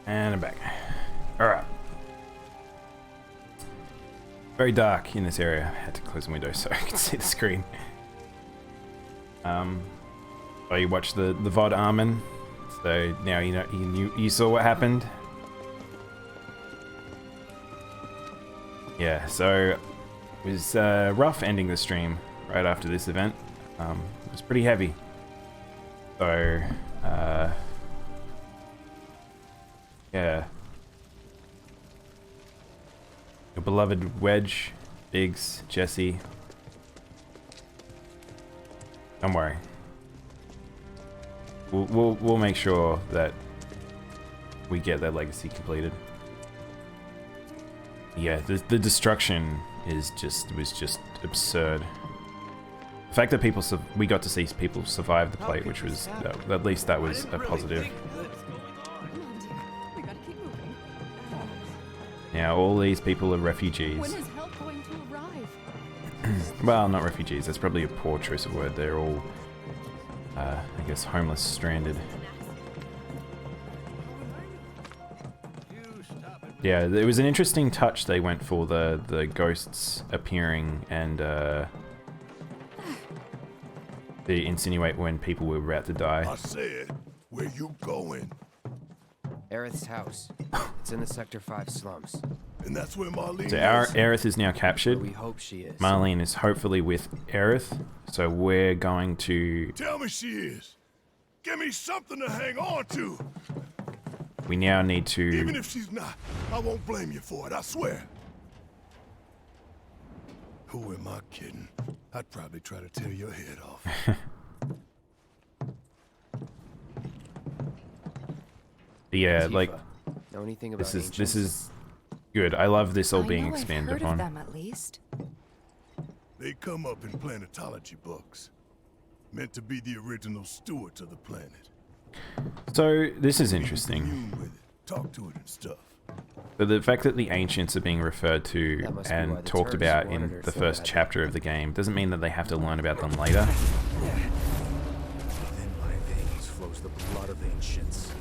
And I'm back. Alright. Very dark in this area. I had to close the window so I could see the screen. Oh, you watched the VOD Armin, so now you know you saw what happened. Yeah, so it was rough ending the stream right after this event. It was pretty heavy. So yeah. Your beloved Wedge, Biggs, Jesse. Don't worry. We'll make sure that we get that legacy completed. Yeah, the destruction was just absurd. The fact that we got to see people survive the plate, which was at least that was a positive. Now all these people are refugees. When is help going to arrive? Well, not refugees. That's probably a poor choice of word. They're all, I guess, homeless, stranded. Yeah, it was an interesting touch they went for, the ghosts appearing and they insinuate when people were about to die. I said, where you going? Aerith's house. It's in the Sector 5 slums. And that's where Marlene So is? Aerith is now captured. We hope she is. Marlene is hopefully with Aerith, so we're going to... Tell me she is. Give me something to hang on to. We now need to... Even if she's not, I won't blame you for it, I swear. Who am I kidding? I'd probably try to tear your head off. Yeah, like... Know anything about This is good. I love this all being I know expanded I've heard upon. of them at least. They come up in planetology books. Meant to be the original stewards of the planet. So this is You interesting. commune with it, talk to it and stuff. But the fact that the ancients are being referred to That must be why and the talked Turks about wanted in her the so first badly. chapter of the game doesn't mean that they have to learn about them later. Within my veins flows the blood of ancients.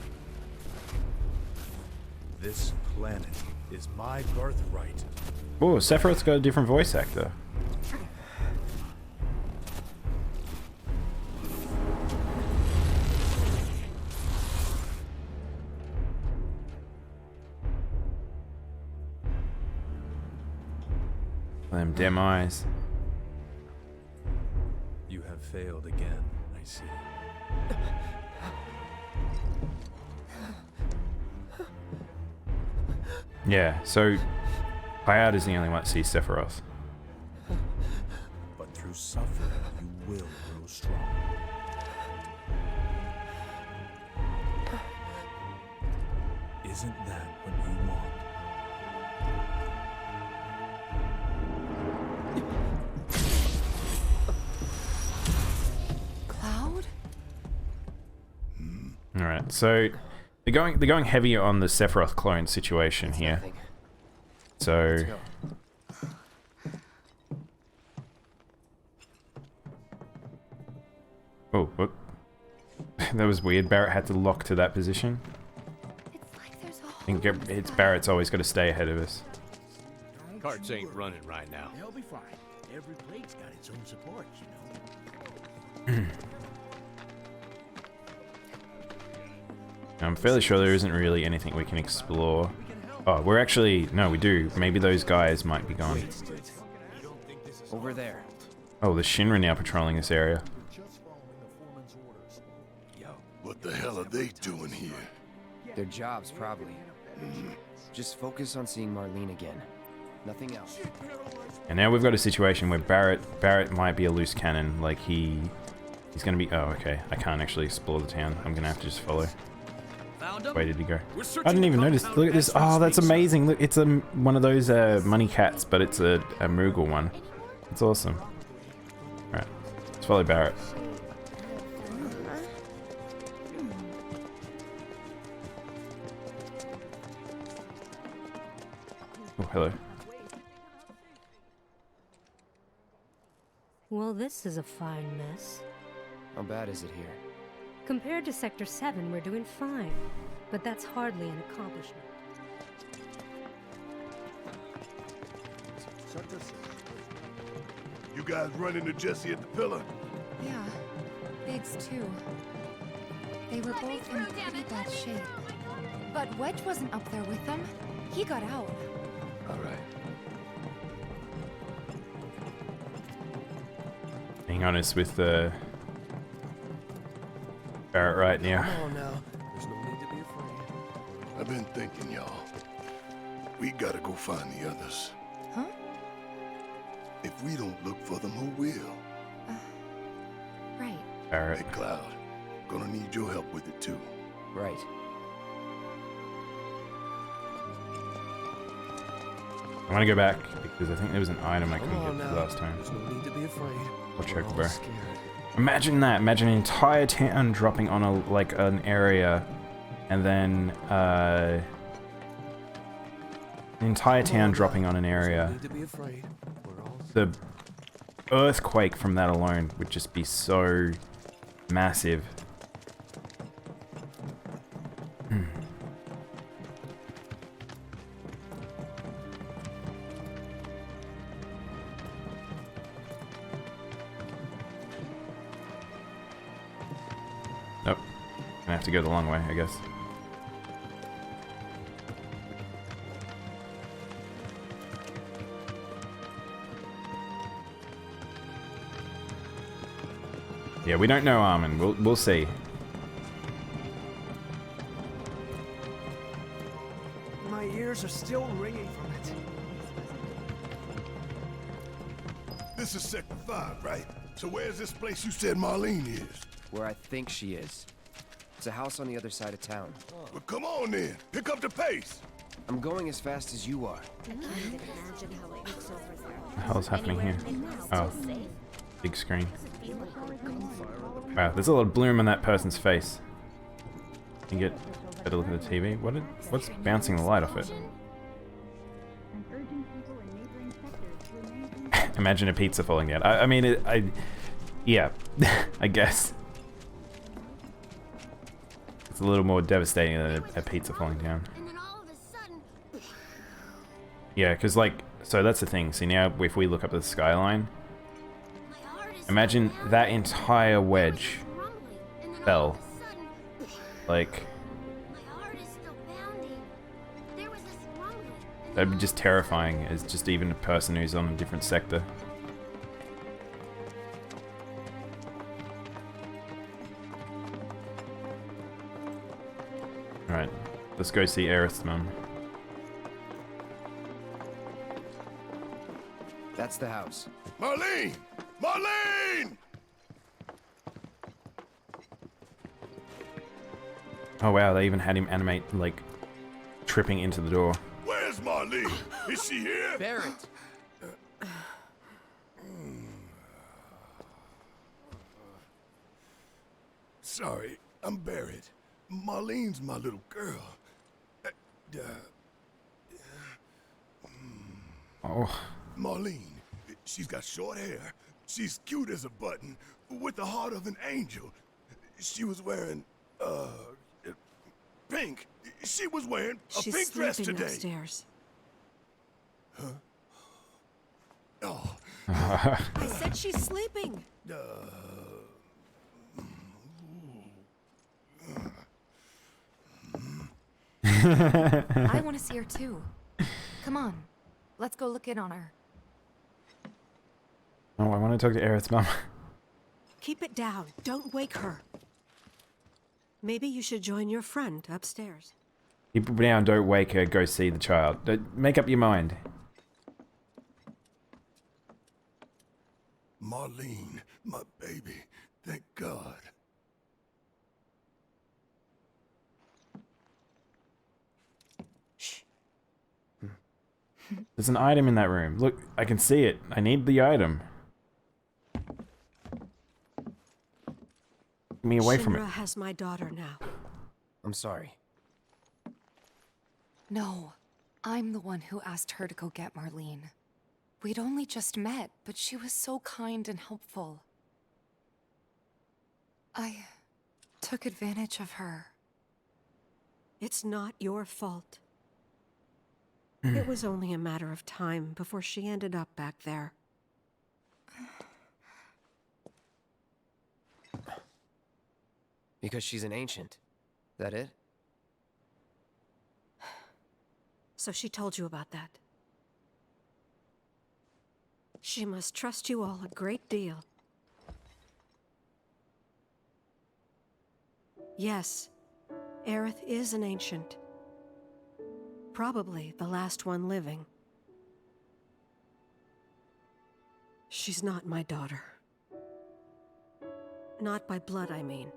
This planet is my birthright. Oh, Sephiroth's got a different voice actor. Them dim eyes. You have failed again, I see. Yeah, so Bayard is the only one that sees Sephiroth. But through suffering, you will grow strong. Isn't that what you want? Cloud? All right, so they're going heavy on the Sephiroth clone situation here. Nothing. So Let's go. oh, what? That was weird. Barrett had to lock to that position. It's like there's a I think hole in the it's sky. Barrett's always got to stay ahead of us. Carts ain't running right now. They'll be fine. Every plate's got its own support, you know. I'm fairly sure there isn't really anything we can explore. Oh, we're actually... No, we do. Maybe those guys might be gone. Over there. Oh, the Shinra now patrolling this area. What the hell are they doing here? Their jobs, probably. Just focus on seeing Marlene again. Nothing else. And now we've got a situation where Barrett might be a loose cannon. Like he's gonna be... Oh, okay. I can't actually explore the town. I'm gonna have to just follow. Where did he go? I didn't even notice. Look at this. Oh, that's amazing. Look, it's one of those money cats, but it's a Moogle one. It's awesome. Alright. Let's follow Barrett. Oh, hello. Well, this is a fine mess. How bad is it here? Compared to Sector 7, we're doing fine. But that's hardly an accomplishment. You guys run into Jesse at the pillar? Yeah. Biggs, too. They were both in pretty bad shape. But Wedge wasn't up there with them. He got out. All right. Being honest with Barrett right now. Oh no, there's no need to be afraid. I've been thinking, y'all. We gotta go find the others. Huh? If we don't look for them, who will? Right. Barrett. Hey, Cloud. Gonna need your help with it, too. Right. I want to go back because I think there was an item I couldn't Come get on to now. last time. There's no need to be afraid. I'll check We're the all bar. scared. Imagine that. Imagine an entire town dropping on a like an area, and then an entire town dropping on an There's no area. need to be afraid. We're all The earthquake from that alone would just be so massive. Nope. Gonna have to go the long way, I guess. Yeah, we don't know Armin. We'll see. My ears are still ringing from it. This is Sector 5, right? So where's this place you said Marlene is? where I think she is. It's a house on the other side of town. Well, come on then. Pick up the pace. I'm going as fast as you are. What the hell's happening here? Oh. Big screen. Wow, there's a lot of bloom on that person's face. You get a better look at the TV. What's bouncing the light off it? Imagine a pizza falling down. I mean, yeah, I guess. It's a little more devastating than a pizza falling down. Yeah, because like, so that's the thing. See now, if we look up at the skyline, imagine that entire wedge fell. Like, that'd be just terrifying as just even a person who's on a different sector. Alright, let's go see Aerith's mum. That's the house. Marlene! Marlene! Oh wow, they even had him animate, like, tripping into the door. Where's Marlene? Is she here? Barrett! Sorry, I'm Barrett. Marlene's my little girl. Oh. Marlene, she's got short hair. She's cute as a button, with the heart of an angel. She was wearing, pink. She was wearing a pink dress today. Upstairs. Oh. I said she's sleeping. I want to see her too. Come on, let's go look in on her. Oh, I want to talk to Aerith's mum. Keep it down. Don't wake her. Maybe you should join your friend upstairs. Keep it down, don't wake her, go see the child. Make up your mind. Marlene, my baby. Thank God. There's an item in that room. Look, I can see it. I need the item. Get me away from it. Shinra has my daughter now. I'm sorry. No, I'm the one who asked her to go get Marlene. We'd only just met, but she was so kind and helpful. I took advantage of her. It's not your fault. It was only a matter of time before she ended up back there. Because she's an ancient. That it? So she told you about that. She must trust you all a great deal. Yes, Aerith is an ancient. Probably the last one living. She's not my daughter. Not by blood, I mean.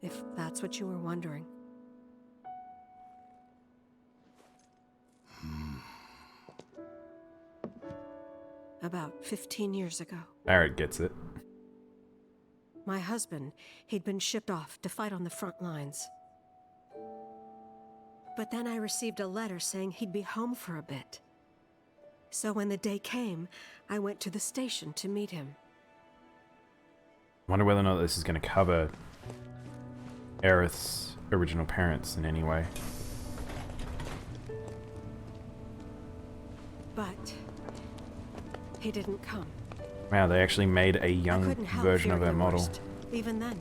If that's what you were wondering. About 15 years ago. Barrett gets it. My husband, he'd been shipped off to fight on the front lines. But then I received a letter saying he'd be home for a bit. So when the day came, I went to the station to meet him. Wonder whether or not this is going to cover Aerith's original parents in any way. But he didn't come. Wow, they actually made a I young couldn't help version of fearing her the model. worst, even then.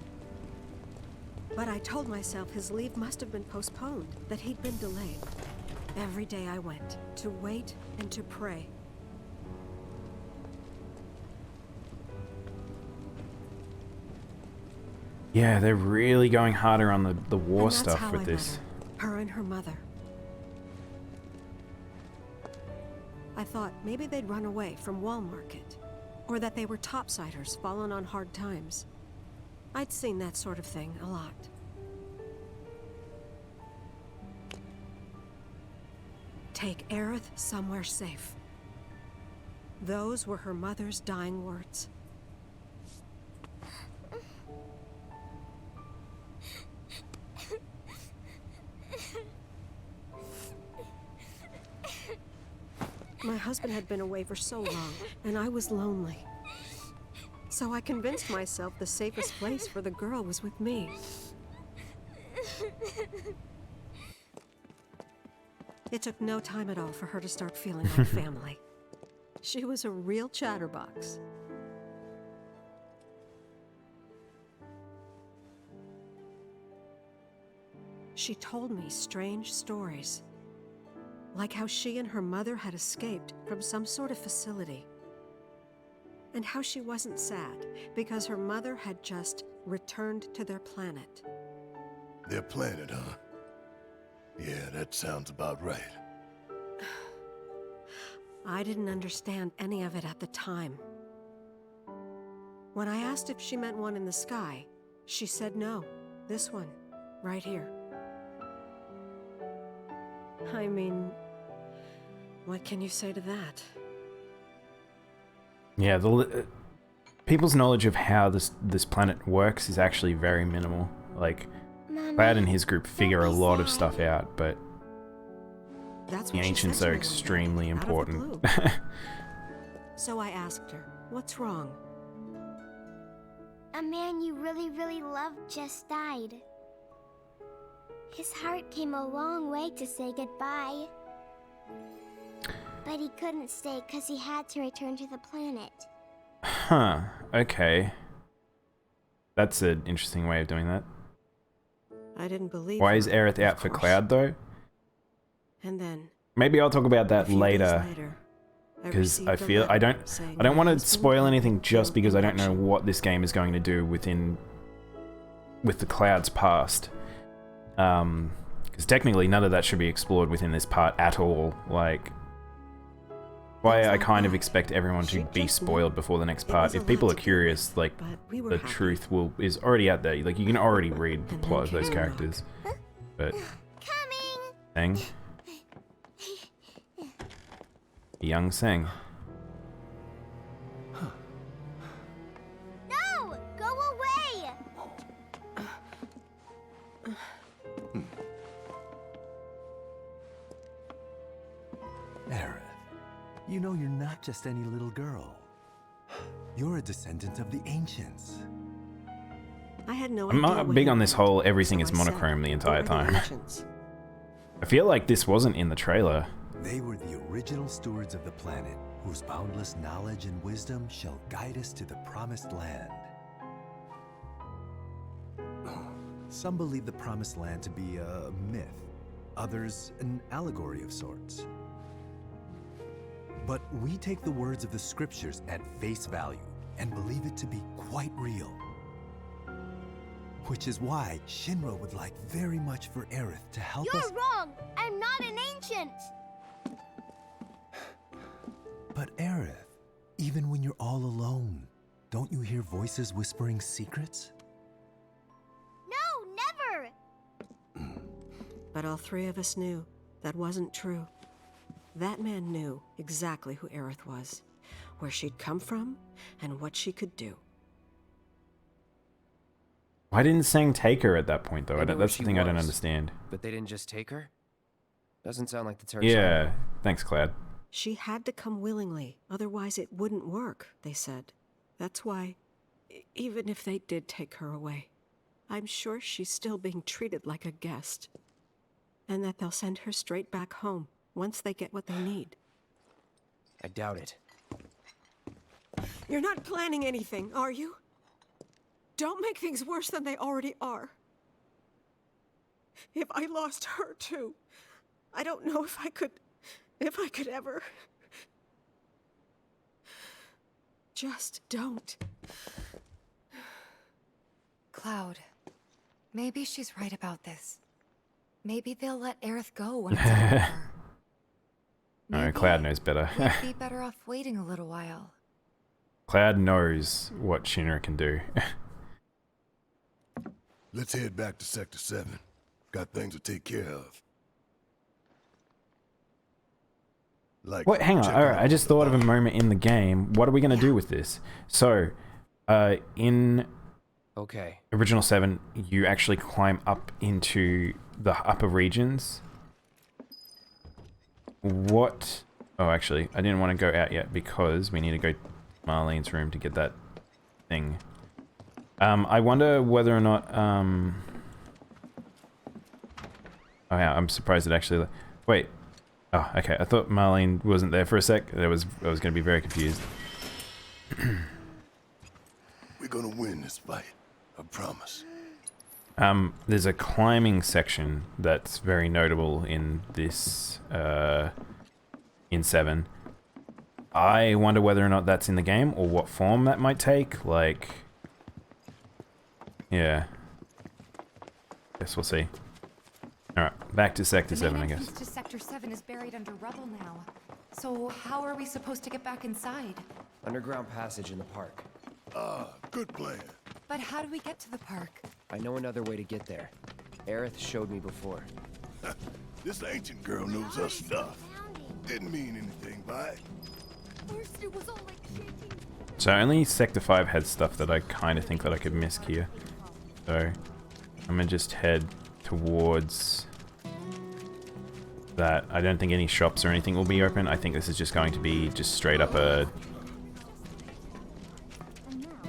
But I told myself his leave must have been postponed, that he'd been delayed. Every day I went, to wait and to pray. Yeah, they're really going harder on the war And that's stuff how with I this. met her and her mother. I thought maybe they'd run away from Wall Market, or that they were topsiders fallen on hard times. I'd seen that sort of thing a lot. Take Aerith somewhere safe. Those were her mother's dying words. My husband had been away for so long, and I was lonely. So I convinced myself the safest place for the girl was with me. It took no time at all for her to start feeling like family. She was a real chatterbox. She told me strange stories. Like how she and her mother had escaped from some sort of facility. And how she wasn't sad because her mother had just returned to their planet. Their planet, huh? Yeah, that sounds about right. I didn't understand any of it at the time. When I asked if she meant one in the sky, she said no. This one, right here. I mean, what can you say to that? Yeah, people's knowledge of how this planet works is actually very minimal. Like, Cloud and his group figure a lot of stuff out, but That's the what she ancients said to are me one day, extremely out of the important. blue. So I asked her, what's wrong? A man you really, really loved just died. His heart came a long way to say goodbye. But he couldn't stay because he had to return to the planet. Huh, okay. That's an interesting way of doing that. I didn't believe Why her, is Aerith of out for course. Cloud, though? And then, Maybe I'll talk about a that few days later. later, I Because I received a feel letter I don't saying want my to husband spoil had anything been just killed because in I don't know action. what this game is going to do with the Cloud's past. Because technically none of that should be explored within this part at all. Like, why Things I like kind of that. expect everyone to She be just knew. spoiled before the next It part. was a If people lot are to deal curious, with, like, but we were the happy. truth is already out there. Like, you can already read the And plot then of those came Remake. characters. But Coming! Seng, young Seng. No! Go away! Aerith, you know you're not just any little girl. You're a descendant of the ancients. I had no I'm idea not what big he on this meant, whole everything so is I said, monochrome the "Who entire are the time. ancients?" I feel like this wasn't in the trailer. They were the original stewards of the planet, whose boundless knowledge and wisdom shall guide us to the promised land. Some believe the promised land to be a myth, others an allegory of sorts. But we take the words of the scriptures at face value and believe it to be quite real. Which is why Shinra would like very much for Aerith to help us. You're wrong! I'm not an ancient! But Aerith, even when you're all alone, don't you hear voices whispering secrets? No, never! But all three of us knew that wasn't true. That man knew exactly who Aerith was, where she'd come from, and what she could do. Why didn't Sang take her at that point, though? They knew where That's the she thing I don't was, understand. But they didn't just take her? Doesn't sound like the Turks. Yeah, thanks, Cloud. She had to come willingly, otherwise it wouldn't work, they said. That's why, even if they did take her away, I'm sure she's still being treated like a guest. And that they'll send her straight back home once they get what they need. I doubt it. You're not planning anything, are you? Don't make things worse than they already are. If I lost her too, I don't know if I could ever. Just don't. Cloud, maybe she's right about this. Maybe they'll let Aerith go when it's over. No, Cloud knows better. We'd be better off waiting a little while. Cloud knows what Shinra can do. Let's head back to Sector 7. Got things to take care of. Like, What? Hang on. check Alright, out I just the thought of a body. moment in the game. What are we going to do with this? So, in Okay. Original 7, you actually climb up into the upper regions. What? Oh, actually, I didn't want to go out yet because we need to go to Marlene's room to get that thing. I wonder whether or not, oh yeah, I'm surprised it actually, wait. Oh, okay, I thought Marlene wasn't there for a sec. I was going to be very confused. We're gonna win this fight. I promise. There's a climbing section that's very notable in this, in 7. I wonder whether or not that's in the game, or what form that might take, like... Yeah. Guess we'll see. Alright, back to Sector 7, I guess. The main entrance to Sector 7 is buried under rubble now. So how are we supposed to get back inside? Underground passage in the park. Ah, good plan. But how do we get to the park? I know another way to get there. Aerith showed me before. This ancient girl knows her stuff. Didn't mean anything by it. First it was all like shaking. So only Sector 5 had stuff that I kind of think that I could miss here. So, I'm gonna just head towards that. I don't think any shops or anything will be open. I think this is just going to be just straight up a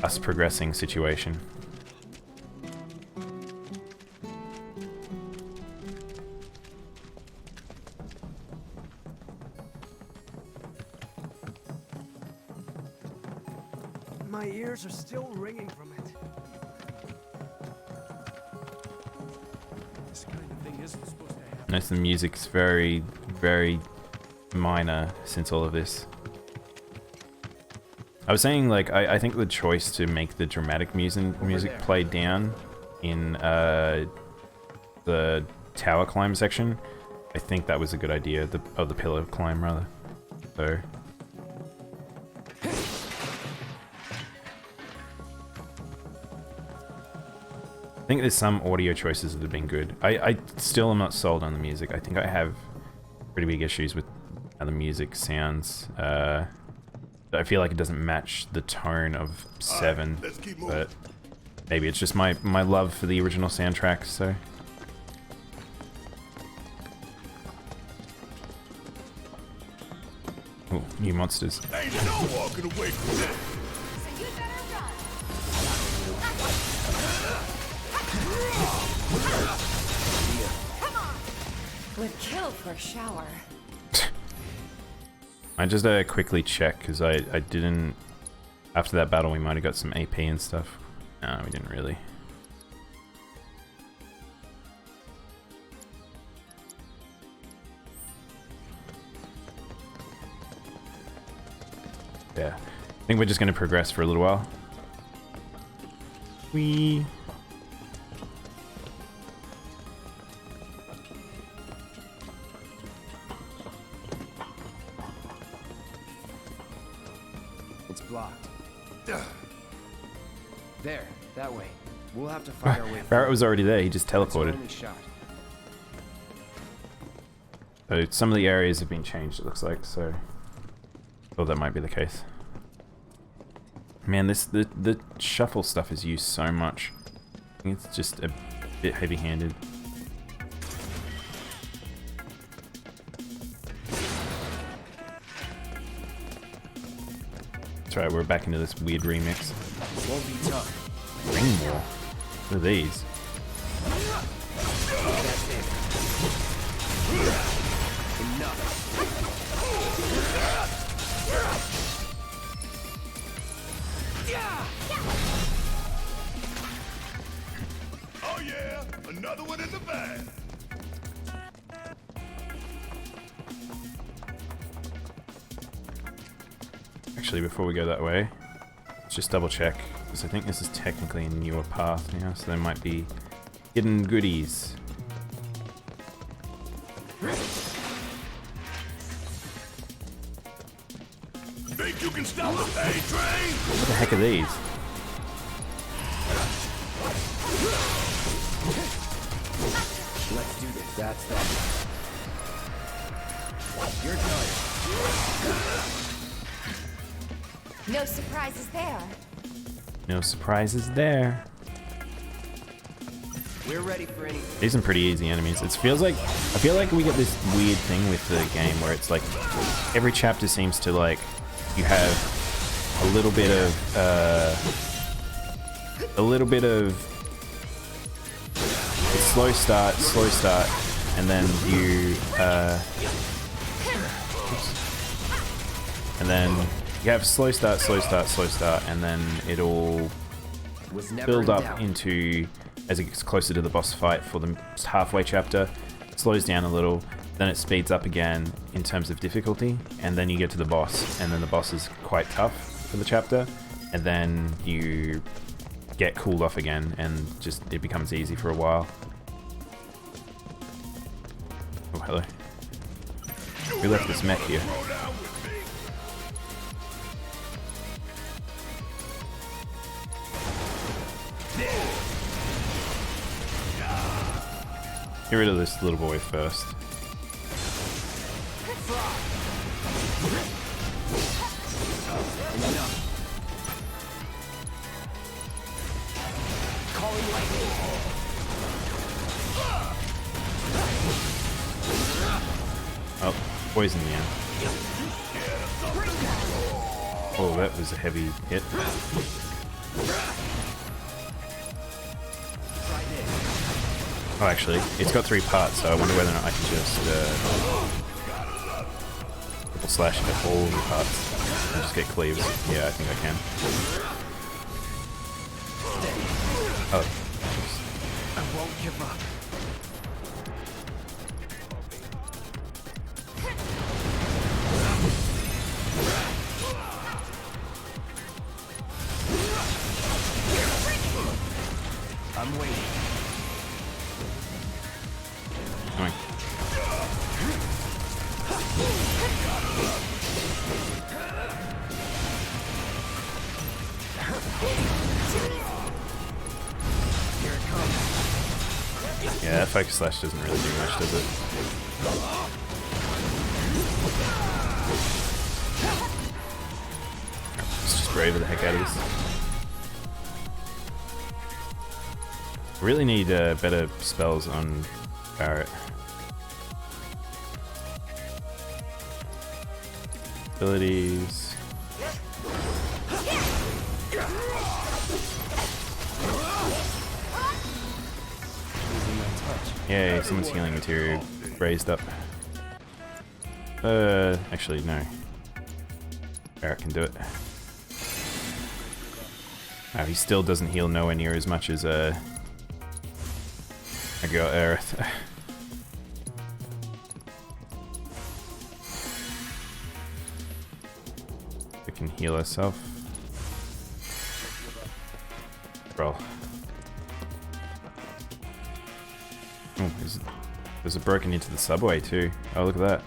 us progressing situation. My ears are still ringing from it. This kind of thing isn't supposed to happen. Notice the music's very, very minor since all of this. I was saying, like, I think the choice to make the dramatic music play down in the tower climb section, I think that was a good idea. The pillar climb, rather. So... I think there's some audio choices that have been good. I still am not sold on the music. I think I have pretty big issues with how the music sounds. I feel like it doesn't match the tone of 7, let's keep moving. but maybe it's just my love for the original soundtrack, so... Ooh, new monsters. Ain't no walking away from that. So you better run. Would kill for a shower. I just quickly check because I didn't. After that battle, we might have got some AP and stuff. No, we didn't really. Yeah, I think we're just going to progress for a little while. It's blocked. There, that way. We'll have to find our way. Barrett was already there. He just teleported. Only shot. So some of the areas have been changed. It looks like so. Oh, that might be the case. Man, the shuffle stuff is used so much. I think it's just a bit heavy-handed. That's right, we're back into this weird remix. Won't be tough. Ring war. What are these? Oh yeah, another one in the bag. Actually, before we go that way, let's just double check, because I think this is technically a newer path now, so there might be hidden goodies. Think you can stop the A train? What the heck are these? Let's do this. That's that. You're tired. No surprises there. No surprises there. We're ready for anything. These are pretty easy enemies. I feel like we get this weird thing with the game where it's like every chapter seems to like you have a little bit of a slow start, and then you have slow start, and then it'll build up into, as it gets closer to the boss fight for the halfway chapter, it slows down a little, then it speeds up again in terms of difficulty, and then you get to the boss, and then the boss is quite tough for the chapter, and then you get cooled off again, and just it becomes easy for a while. Oh, hello. We left this mech here. Get rid of this little boy first. Oh, poison the end. Oh, that was a heavy hit. Oh, actually, it's got 3 parts, so I wonder whether or not I can just triple slash at all the parts and just get cleaves. Yeah, I think I can. Oh. I won't give up. I'm waiting. Come on. Here it comes. Yeah, that focus slash doesn't really do much, does it? Let's just braver the heck out of this. Really need better spells on Barrett. Abilities. Yay, someone's healing material raised up. Actually, no. Barrett can do it. Oh, he still doesn't heal nowhere near as much as, I got Aerith. We can heal ourselves. Roll. Oh, there's a broken into the subway too. Oh, look at that.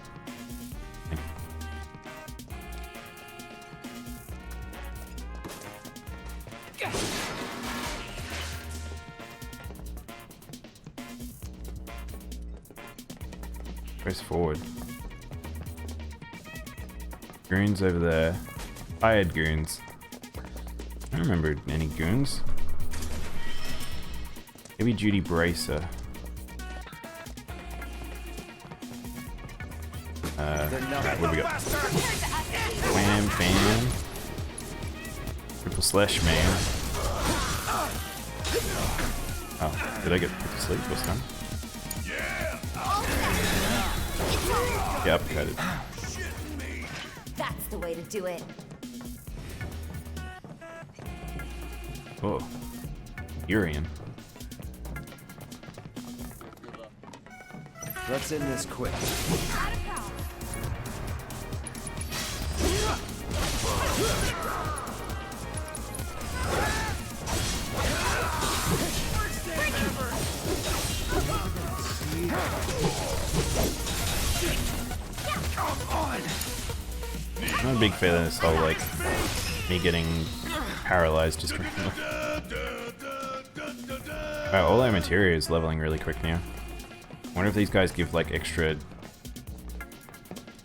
Press forward. Goons over there. Hired goons. I don't remember any goons. Heavy duty bracer. What do we got? Wham, bam. Triple slash, man. Oh, did I get put to sleep or something? Yeah, uppercutted. That's the way to do it. Oh. Urian. Let's end this quick. I'm not a big fan of this whole, like, me getting paralyzed just randomly. Wow, all our materia is leveling really quick now. I wonder if these guys give, like, extra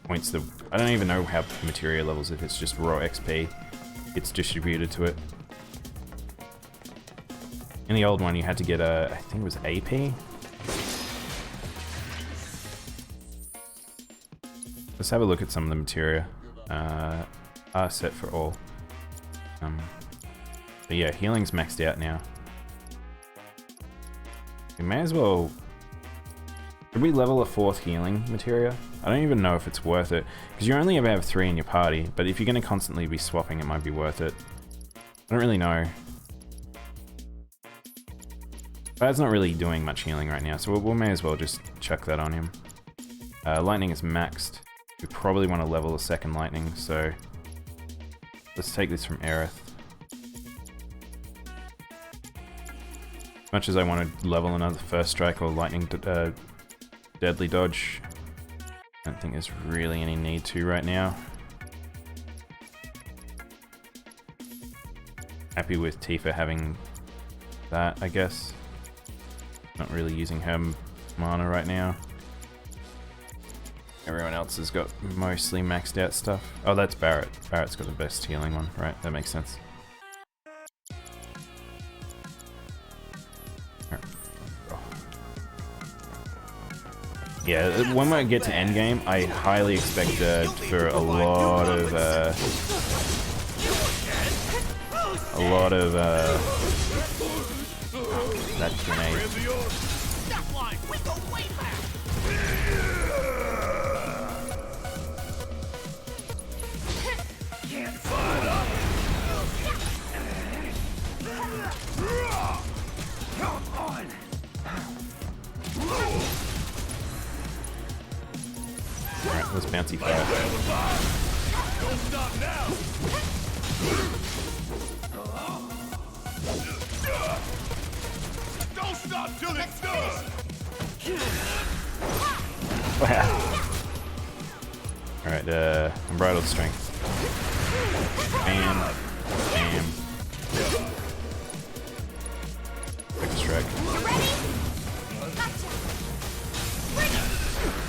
points to... I don't even know how materia levels, if it's just raw XP. It's distributed to it. In the old one, you had to get a... I think it was AP? Let's have a look at some of the materia. Are set for all. But yeah, healing's maxed out now. We may as well... Could we level a 4th healing materia? I don't even know if it's worth it, because you only ever have 3 in your party, but if you're going to constantly be swapping, it might be worth it. I don't really know. Bad's not really doing much healing right now, so we may as well just chuck that on him. Lightning is maxed. We probably want to level a 2nd lightning, so let's take this from Aerith. As much as I want to level another 1st strike or lightning deadly dodge, I don't think there's really any need to right now. Happy with Tifa having that, I guess. Not really using her mana right now. Everyone else has got mostly maxed out stuff. Oh, that's Barrett. Barrett's got the best healing one, right? That makes sense. Yeah, when we get to endgame, I highly expect for a lot of that grenade. Alright, let's bouncy fire. Don't stop now. Don't stop till it's done. Wow. Alright, unbridled strength. Bam. Bam. Quick strike.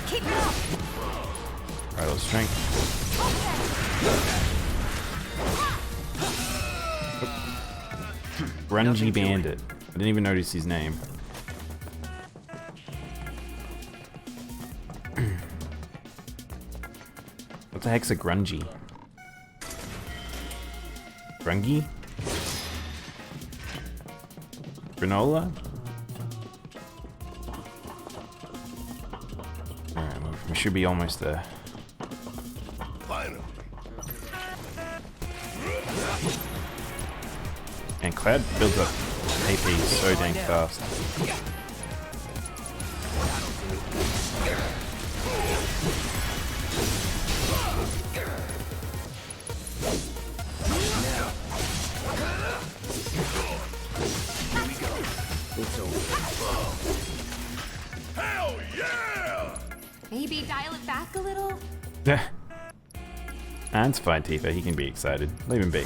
Keep it up. Unbridled strength. Grungy Bandit. I didn't even notice his name. What the heck's a grungy? Grungy? Granola? We should be almost there. Finally. And Cloud builds up AP so dang fast. Hell yeah! Maybe dial it back a little? Yeah. And it's fine, Tifa. He can be excited. Leave him be.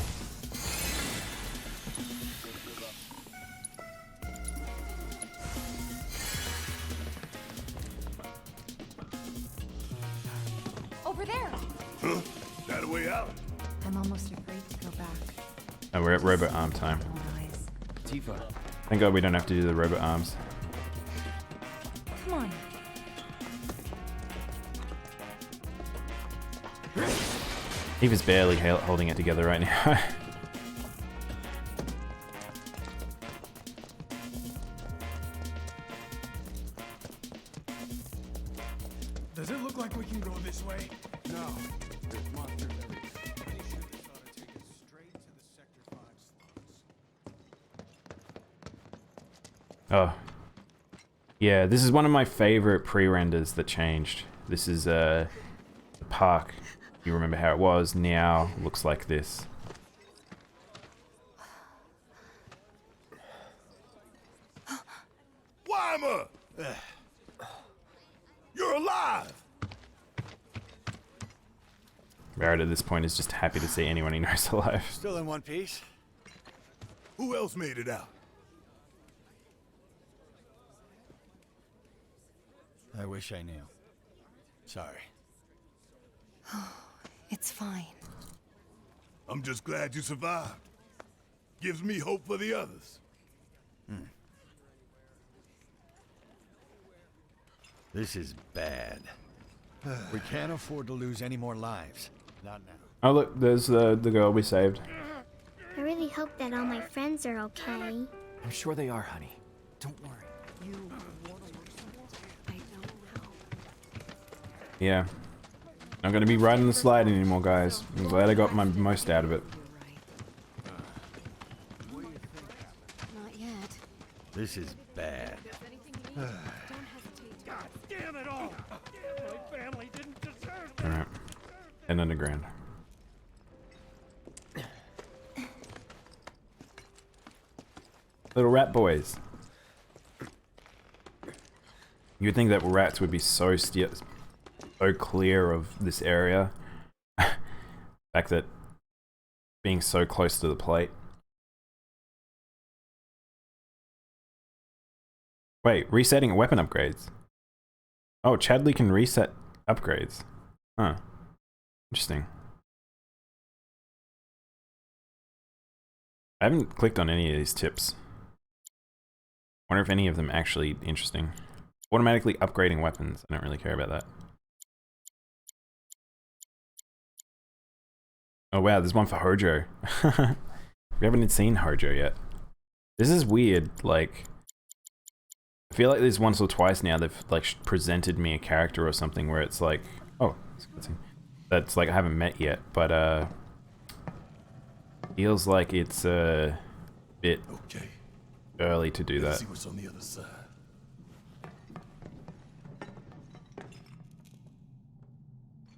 Over there! Huh? That a way out? I'm almost afraid to go back. Oh, we're at robot arm time. Tifa. Thank God we don't have to do the robot arms. Come on. Tifa's barely holding it together right now. Does it look like we can go this way? No. There's monsters everywhere. Pretty sure this ought to take us straight to the Sector 5 slots. Oh. Yeah, this is one of my favorite pre-renders that changed. This is the park. You remember how it was, now looks like this. Wymer! You're alive! Barrett at this point is just happy to see anyone he knows alive. Still in one piece. Who else made it out? I wish I knew. Sorry. It's fine. I'm just glad you survived. Gives me hope for the others. This is bad. We can't afford to lose any more lives. Not now. Oh look, there's the girl we saved. I really hope that all my friends are okay. I'm sure they are, honey. Don't worry. Yeah. Not gonna be riding the slide anymore, guys. I'm glad I got my most out of it. Not yet. This is bad. Alright. And underground. Little rat boys. You'd think that rats would be so clear of this area. The fact that being so close to the plate. Wait, resetting weapon upgrades. Oh, Chadley can reset upgrades. Huh. Interesting. I haven't clicked on any of these tips. Wonder if any of them are actually interesting. Automatically upgrading weapons. I don't really care about that. Oh wow, there's one for Hojo. We haven't seen Hojo yet. This is weird, like... I feel like there's once or twice now they've like presented me a character or something where it's like... Oh, that's like I haven't met yet, but feels like it's a bit early to do that. See what's on the other side.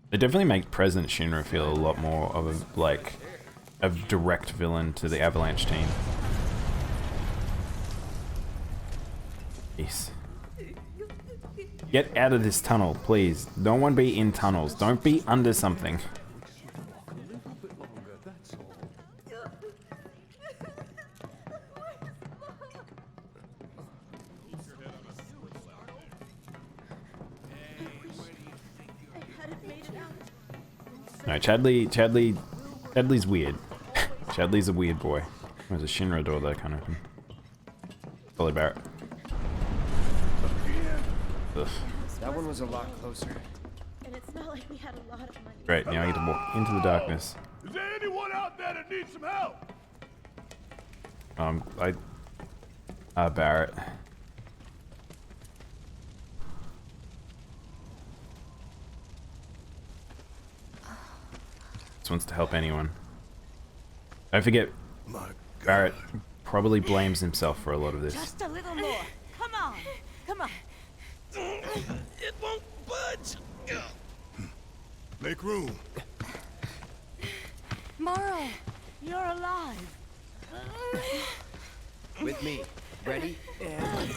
They definitely make President Shinra feel a lot more of a, like, a direct villain to the Avalanche team. Jeez. Get out of this tunnel, please. Don't want to be in tunnels. Don't be under something. No, Chadley's weird. Chadley's a weird boy. There's a Shinra door that I can't open. Follow Barrett. Ugh. That one was a lot closer. And it's not like we had a lot of money. Great, now I get to walk into the darkness. Is there anyone out there that needs some help? Barrett. Just wants to help anyone. Don't forget, Barrett probably blames himself for a lot of this. Just a little more. Come on. Come on. It won't budge. Make room. Morrow! You're alive. With me. Ready? And...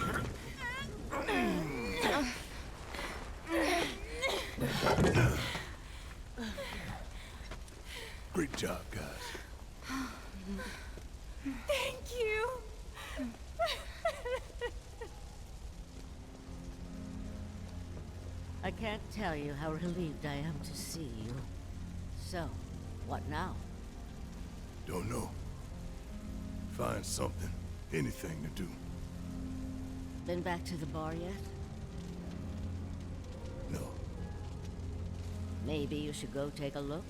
Great job, guys. Thank you. I can't tell you how relieved I am to see you. So, what now? Don't know. Find something. Anything to do. Been back to the bar yet? No. Maybe you should go take a look.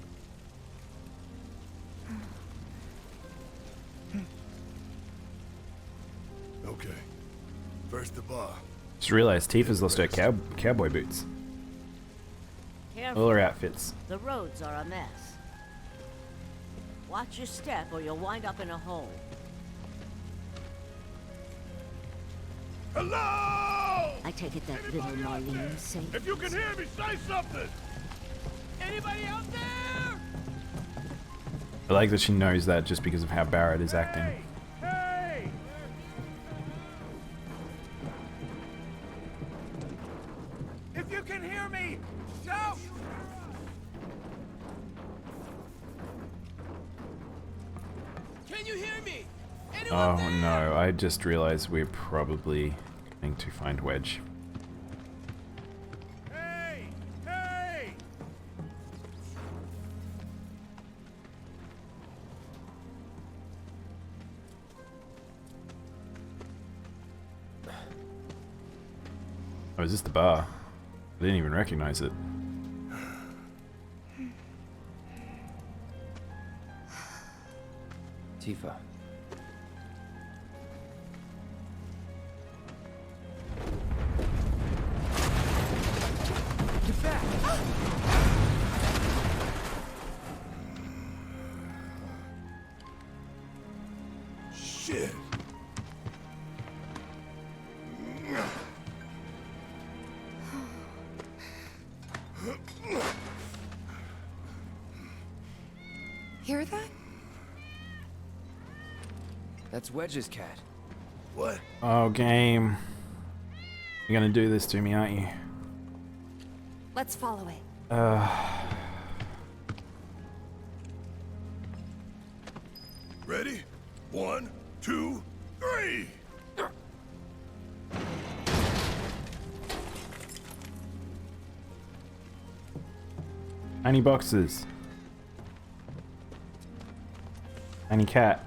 Okay. First the bar. Just realized Tifa's lost her cowboy boots. Careful. All her outfits. The roads are a mess. Watch your step or you'll wind up in a hole. Hello! I take it that little Marlene is safe. If you can hear me, say something! Anybody out there? I like that she knows that just because of how Barrett is acting. Hey! If you can hear me, shout! Can you hear me? Oh no, I just realized we're probably going to find Wedge. Hey! Hey! Oh, is this the bar? I didn't even recognize it. Tifa. Get back! Shit! Hear that? That's Wedge's cat. What? Oh, game. You're gonna do this to me, aren't you? Let's follow it. Ready? 1, 2, 3! Tiny boxes. Tiny cat.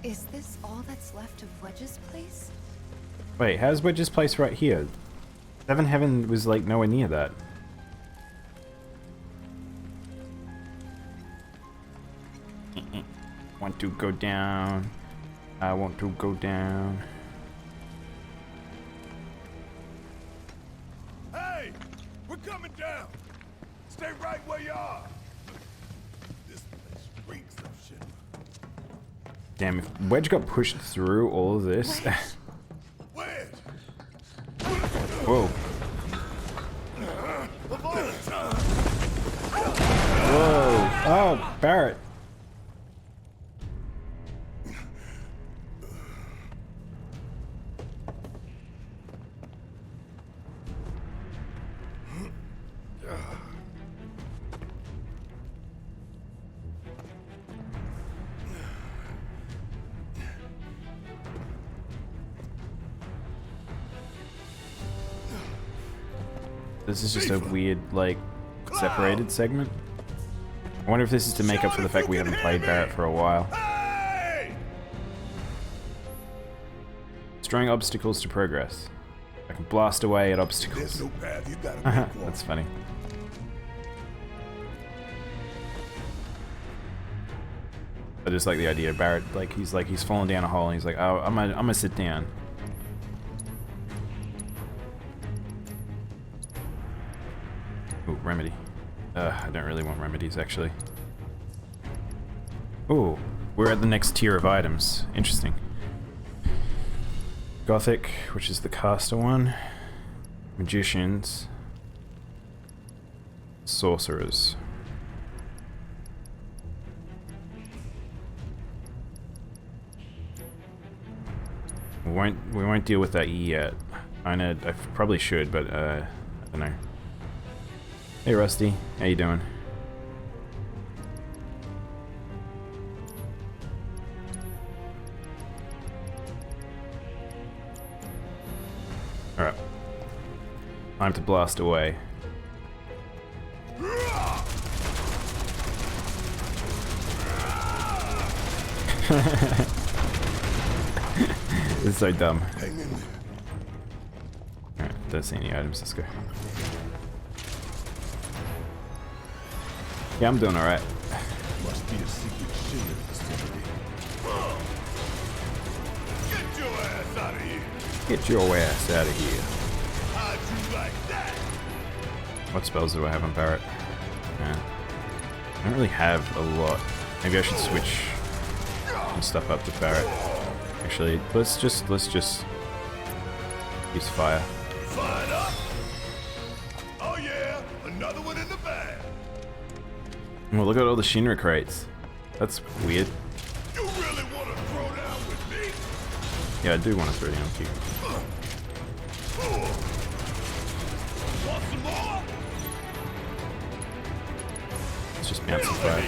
Is this all that's left of Wedge's place? Wait, how's Wedge's place right here? Seven Heaven was like nowhere near that. Want to go down. I want to go down. Hey! We're coming down! Stay right where you are! This place reeks of shit. Damn, if Wedge got pushed through all of this. Wedge! Whoa. Whoa. Oh, Barrett. This is just a weird, like, separated segment. I wonder if this is to make up for the fact we haven't played Barrett for a while. Destroying obstacles to progress. I can blast away at obstacles. That's funny. I just like the idea of Barrett, he's fallen down a hole and he's like, oh, I'm gonna sit down. Ooh, remedy. I don't really want remedies, actually. Ooh, we're at the next tier of items. Interesting. Gothic, which is the caster one. Magicians. Sorcerers. We won't deal with that yet. I probably should, but I don't know. Hey Rusty, how you doing? Alright. Time to blast away. This is so dumb. Alright, don't see any items, let's go. Yeah, I'm doing alright. Must be a secret shade facility. Get your ass out of here! Get your ass out of here. How'd you like that? What spells do I have on Barret? Yeah. I don't really have a lot. Maybe I should switch some stuff up to Barret. Actually, let's just use fire. Fired up! Oh yeah, another one in the bag. Well, look at all the Shinra crates. That's weird. You really want to throw down with me? Yeah, I do want to throw down with you. Want some more? Let's just bounce some fire.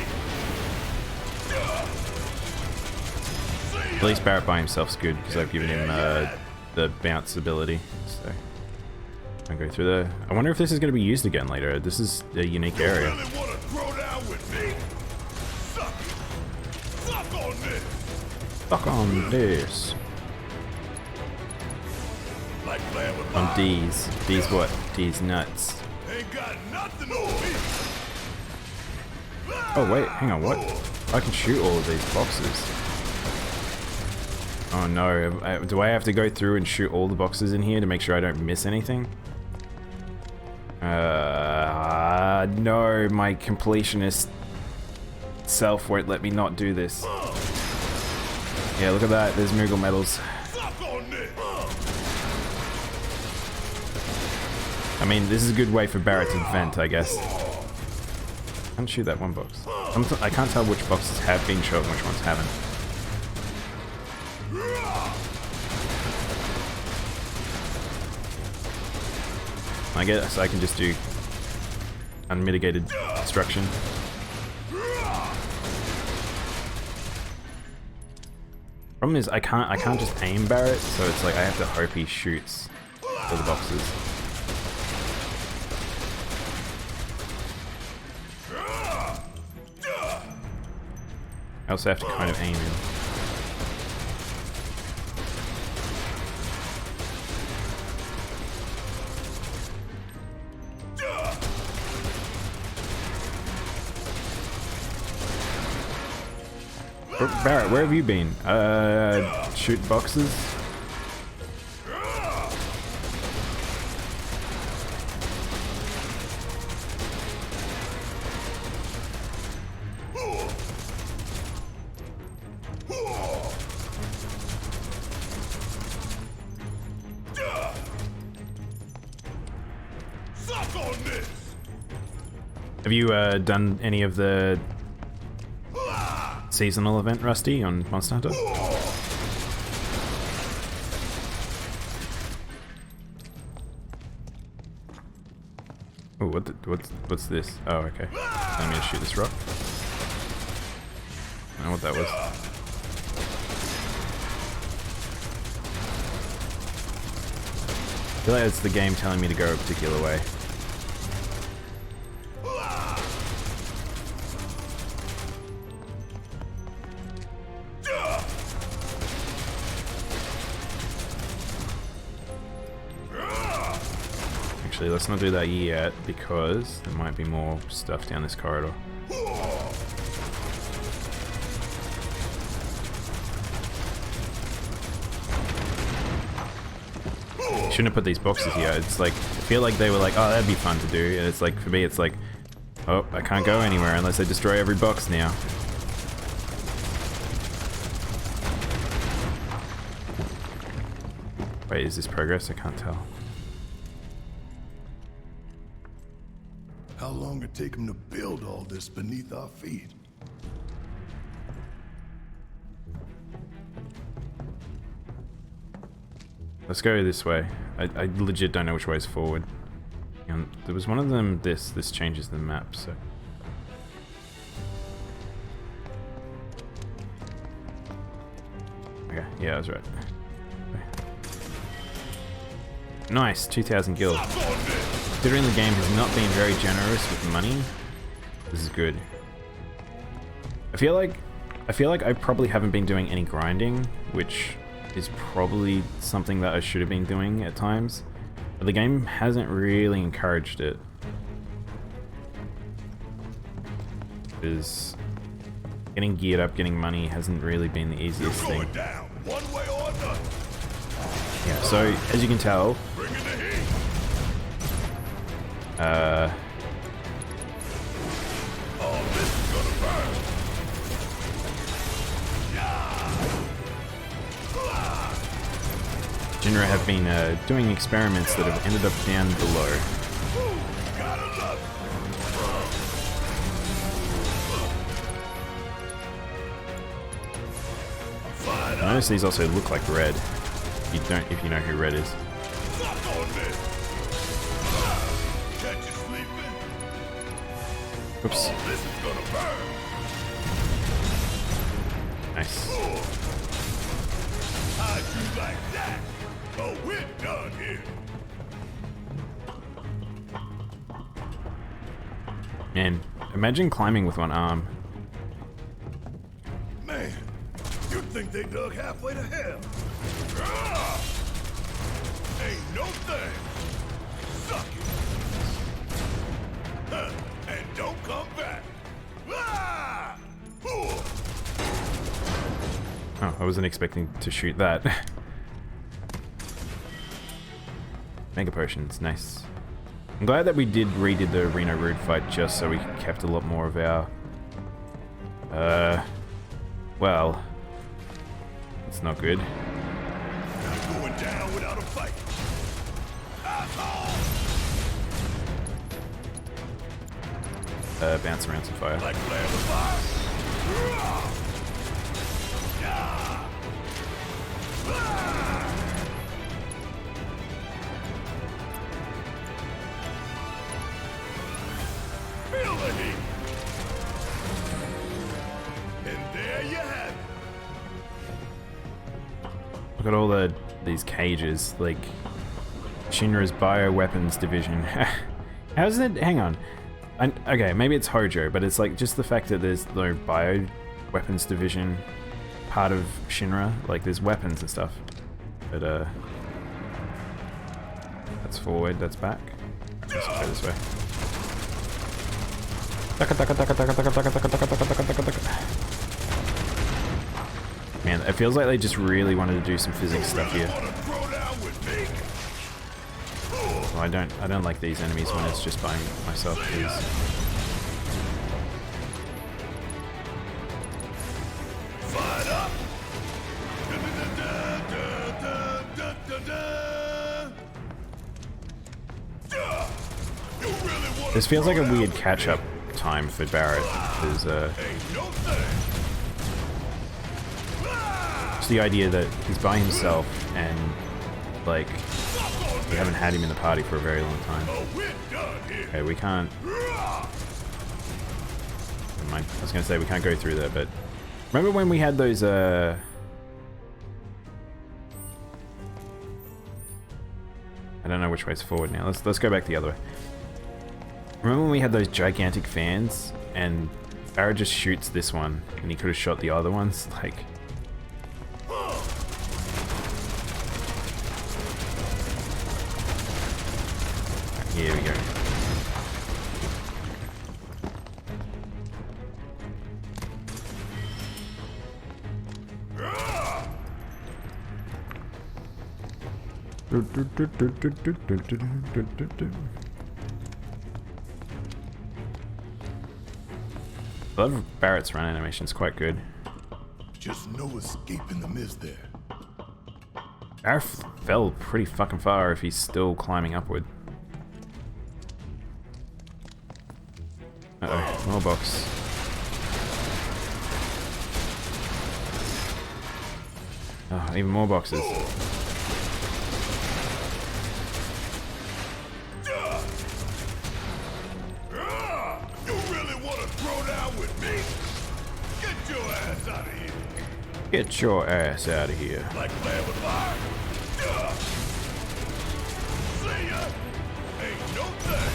At least Barret by himself's good because I've given him the bounce ability. So I'll go through the. I wonder if this is going to be used again later. This is a unique area. You really want to throw down with me? Suck on this. Fuck on this. Like playing with On fire. D's. D's what? D's nuts. Ain't got nothing on me. Oh wait, hang on. What? I can shoot all of these boxes. Oh no, do I have to go through and shoot all the boxes in here to make sure I don't miss anything? No, my completionist self won't let me not do this. Yeah, look at that, there's Moogle medals. I mean, this is a good way for Barret to vent, I guess. I can't shoot that one box. I can't tell which boxes have been shot and which ones haven't. I guess I can just do unmitigated destruction. Problem is I can't just aim Barret, so it's like I have to hope he shoots all the boxes. I also have to kind of aim him. Barret, where have you been? Shoot boxes? Have you done any of the seasonal event, Rusty, on Monster Hunter? Oh, what's this? Oh, okay. Let me just shoot this rock. I don't know what that was. I feel like it's the game telling me to go a particular way. Actually, let's not do that yet, because there might be more stuff down this corridor. shouldn't have put these boxes here. It's like, I feel like they were like, oh, that'd be fun to do. And it's like, for me, it's like, oh, I can't go anywhere unless I destroy every box now. Wait, is this progress? I can't tell. How long it take him to build all this beneath our feet? Let's go this way. I legit don't know which way is forward. And there was one of them, this changes the map, so. Okay, yeah, I was right. Nice, 2,000 gil. Considering the game has not been very generous with money, this is good. I feel like I probably haven't been doing any grinding, which is probably something that I should have been doing at times. But the game hasn't really encouraged it. Because getting geared up, getting money hasn't really been the easiest thing. Yeah, so as you can tell, Shinra have been doing experiments that have ended up down below. Notice these also look like red. If you know who red is. Oops. Nice. Man, imagine climbing with one arm. Man, you'd think they dug halfway to hell. Ain't no thing. Suck it. And don't come back. Oh, I wasn't expecting to shoot that. Mega potions, nice. I'm glad that we redid the Reno Rude fight just so we kept a lot more of our... well... It's not good. Not going down without a fight. Bounce around some fire. Like flare the fire. Feel the heat. And there you have it. Look at all these cages, like Shinra's bioweapons division. How's it? Hang on. Okay, maybe it's Hojo, but it's like just the fact that there's no bioweapons division part of Shinra. Like there's weapons and stuff, but that's forward, that's back. Let's go this way. Man, it feels like they just really wanted to do some physics stuff here. Well, I don't like these enemies when it's just by myself, please. This feels like a weird catch-up time for Barrett, because it's the idea that he's by himself and like we haven't had him in the party for a very long time. Okay, we can't. Never mind. I was gonna say we can't go through there, but remember when we had those I don't know which way's forward now. Let's go back the other way. Remember when we had those gigantic fans and Barrett just shoots this one and he could have shot the other ones? Like, here we go. I love Barrett's run animation, it's quite good. Just no escape in the mist there. Barrett fell pretty fucking far if he's still climbing upward. Uh-oh, more box. Oh, even more boxes. You really want to throw down with me? Get your ass out of here. Get your ass out of here. Like playing with fire? See ya. Ain't no thing.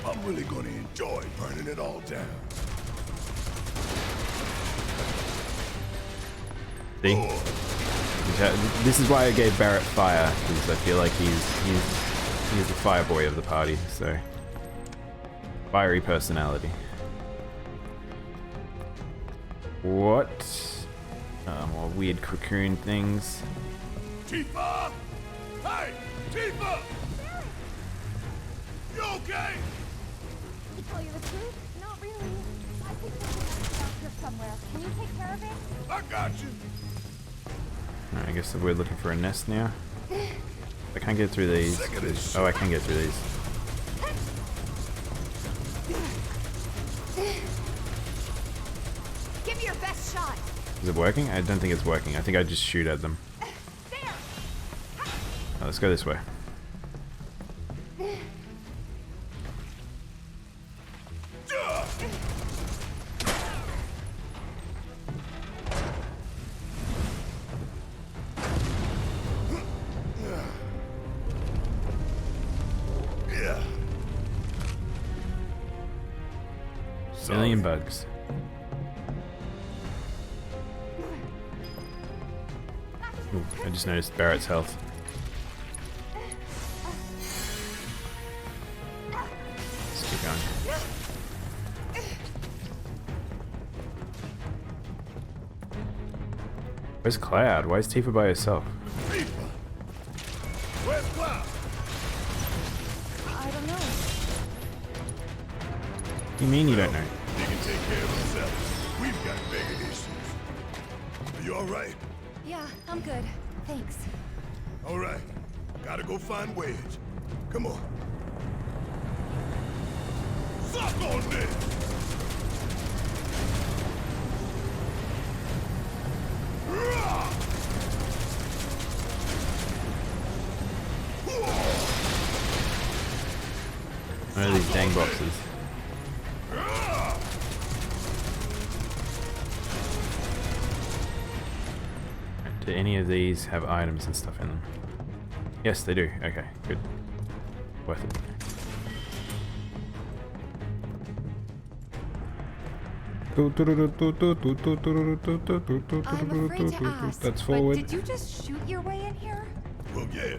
I'm really gonna enjoy burning it all down. See? This is why I gave Barrett fire, because I feel like he's the fire boy of the party, so fiery personality. What? More weird cocoon things. Tifa! Hey! Tifa! You okay? To tell you the truth, not really. I think there's a nest here somewhere. Can you take care of it? I got you. Alright, I guess we're looking for a nest now. I can't get through these. Oh, I can get through these. Give me your best shot. Is it working? I don't think it's working. I think I just shoot at them. Oh, let's go this way. Million bugs. Ooh, I just noticed Barrett's health. Let's keep going. Where's Cloud? Why is Tifa by herself? Tifa! Where's Cloud? I don't know. What do you mean you don't know? He can take care of himself. We've got bigger issues. Are you alright? Yeah, I'm good. Thanks. Alright. Gotta go find Wedge. Come on. Suck on this! One of these dang boxes. Do any of these have items and stuff in them? Yes, they do. Okay, good. Worth it. I'm afraid to ask, That's but forward. did you just shoot your way in here? Well, yeah.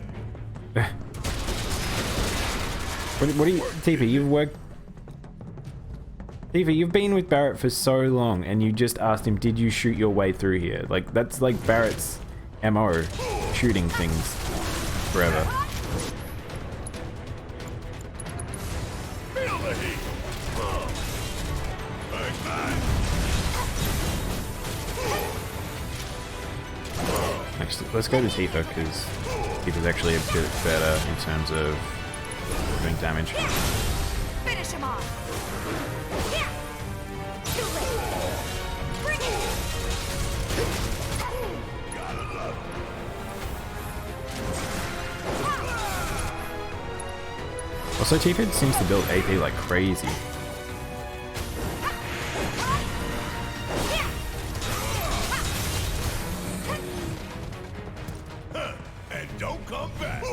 What do you, Tifa, Tifa, you've been with Barrett for so long, and you just asked him, did you shoot your way through here? Like, that's like Barrett's MO, shooting things forever. Feel the heat! Actually, let's go to Tifa, because Tifa's actually a bit better in terms of doing damage. Finish him off. Here. Too late. Bring it. Gotta love it. Also, Tifa seems to build AP like crazy. And don't come back.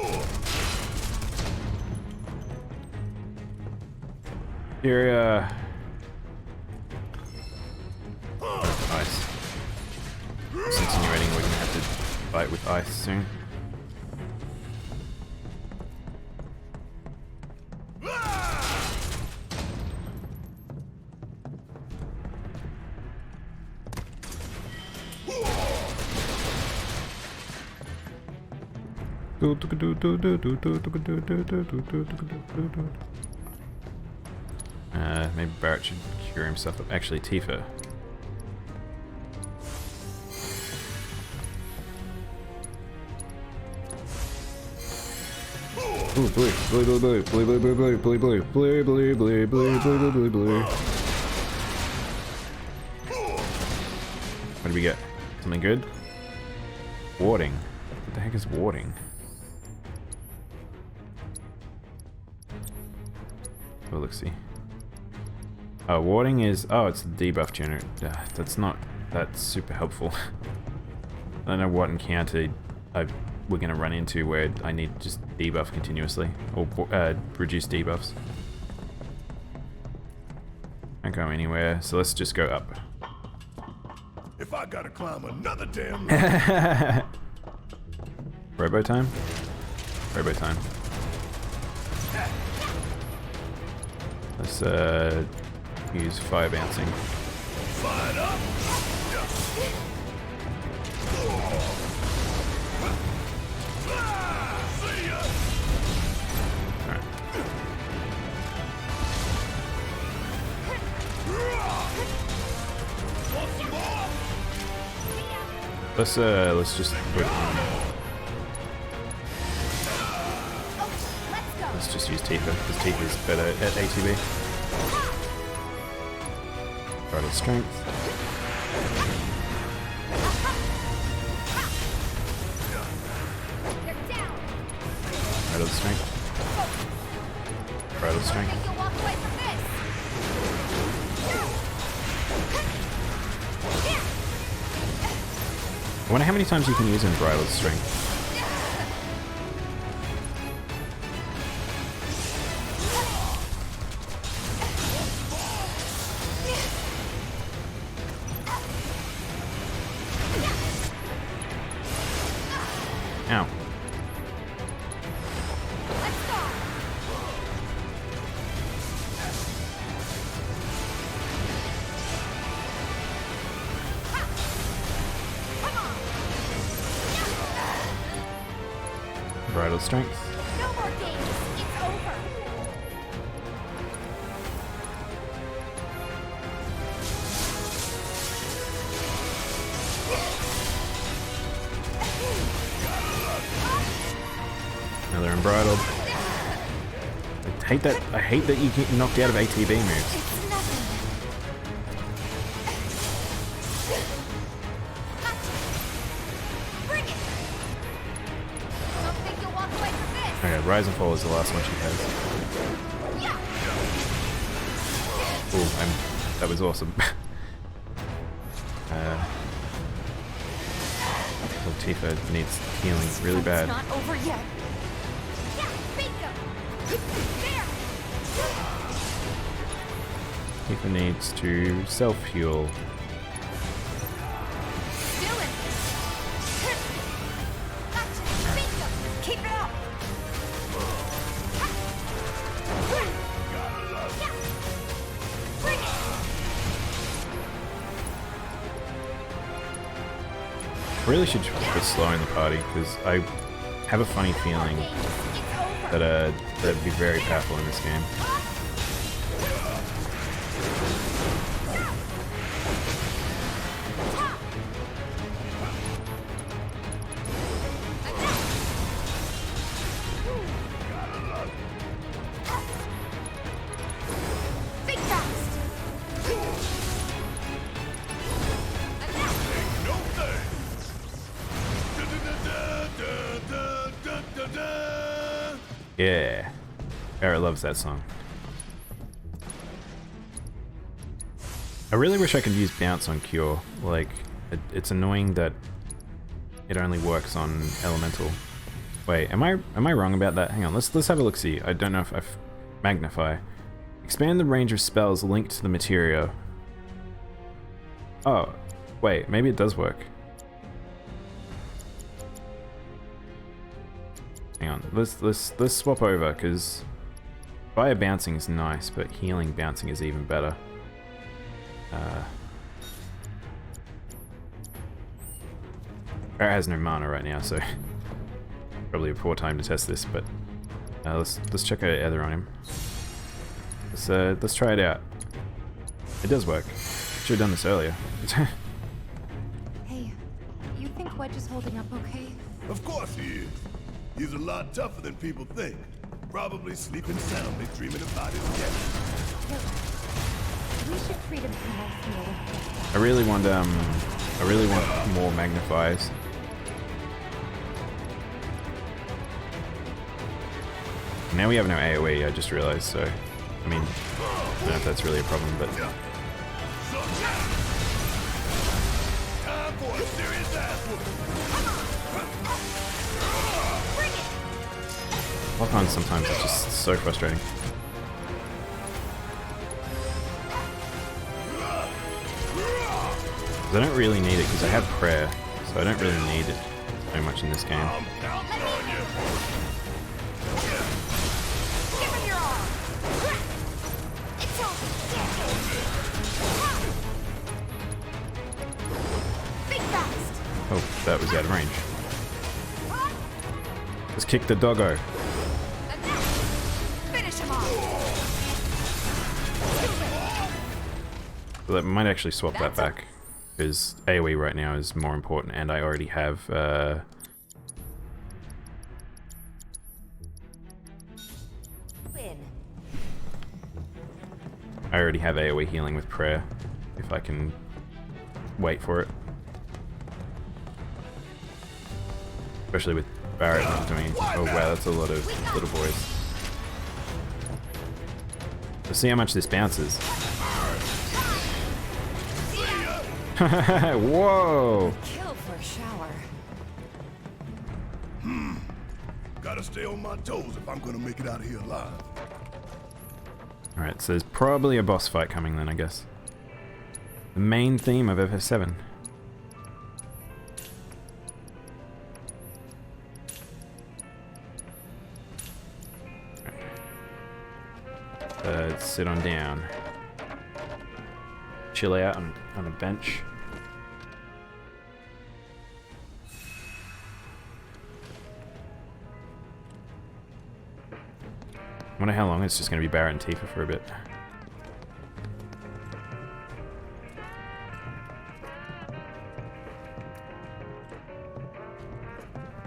You're, ice. It's insinuating we're gonna have to fight with ice soon. Maybe Barrett should cure himself up. Actually, Tifa. Ooh, blue, blue, blue, blue, blue, blue, blue, blue, blue, blue, blue, blue, blue, blue, blue, blue, blue. What do we get? Something good? Warding. What the heck is warding? Oh, let's see. Oh, warding is... Oh, it's the debuff generator. That's super helpful. I don't know what encounter we're going to run into where I need to just debuff continuously. Or reduce debuffs. Don't go anywhere, so let's just go up. If I gotta climb another damn Robo time? Robo time. Let's use fire bouncing. Fired up. Alright. Let's just put let's just use Tifa, because Tifa's better at ATB. Vital strength. Vital strength. Vital strength. I wonder how many times you can use Unbridled Strength. Ow. Bridal strength. No more games. It's over. Another unbridled. I hate that you get knocked out of ATB moves. It's nothing. Bring it. Don't think you'll walk away from this. Okay, Rise and Fall is the last one she has. Ooh, that was awesome. Well, Tifa needs healing really bad. It's not over yet. Yeah, bingo. There. Tifa needs to self-heal. Still in. Gotcha. Bingo. Keep it up. Bring it. I really should put slow in the party because I have a funny feeling that that'd be very powerful in this game. Think fast. Yeah. Barrett loves that song. I really wish I could use bounce on Cure. Like, it's annoying that it only works on elemental. Wait, am I wrong about that? Hang on, let's have a look see. I don't know if I've magnify. Expand the range of spells linked to the materia. Oh, wait, maybe it does work. Hang on, let's swap over because fire bouncing is nice, but healing bouncing is even better. Barrett has no mana right now, so Probably a poor time to test this, but let's check out Ether on him. Let's try it out. It does work. Should have done this earlier. Hey, you think Wedge is holding up okay? Of course he is. He's a lot tougher than people think. Probably sleeping soundly, dreaming about his death. We should treat him more. I really want more magnifiers. Now we have no AoE, I just realized, so I mean, I don't know if that's really a problem, but Time for a serious ass whooping. lock-on sometimes is just so frustrating. I don't really need it because I have prayer, so I don't really need it very much in this game. Oh, that was out of range. Let's kick the doggo. So that might actually swap that back, because AoE right now is more important, and I already have AoE healing with prayer, if I can wait for it. Especially with Barrett not doing. Oh wow, that's a lot of little boys. Let's see how much this bounces. Whoa! Kill for a shower. Gotta stay on my toes if I'm gonna make it out of here alive. Alright, so there's probably a boss fight coming then, I guess. The main theme of FF7. Let's sit on down. Chill out on a bench. I wonder how long it's just going to be Barrett and Tifa for a bit.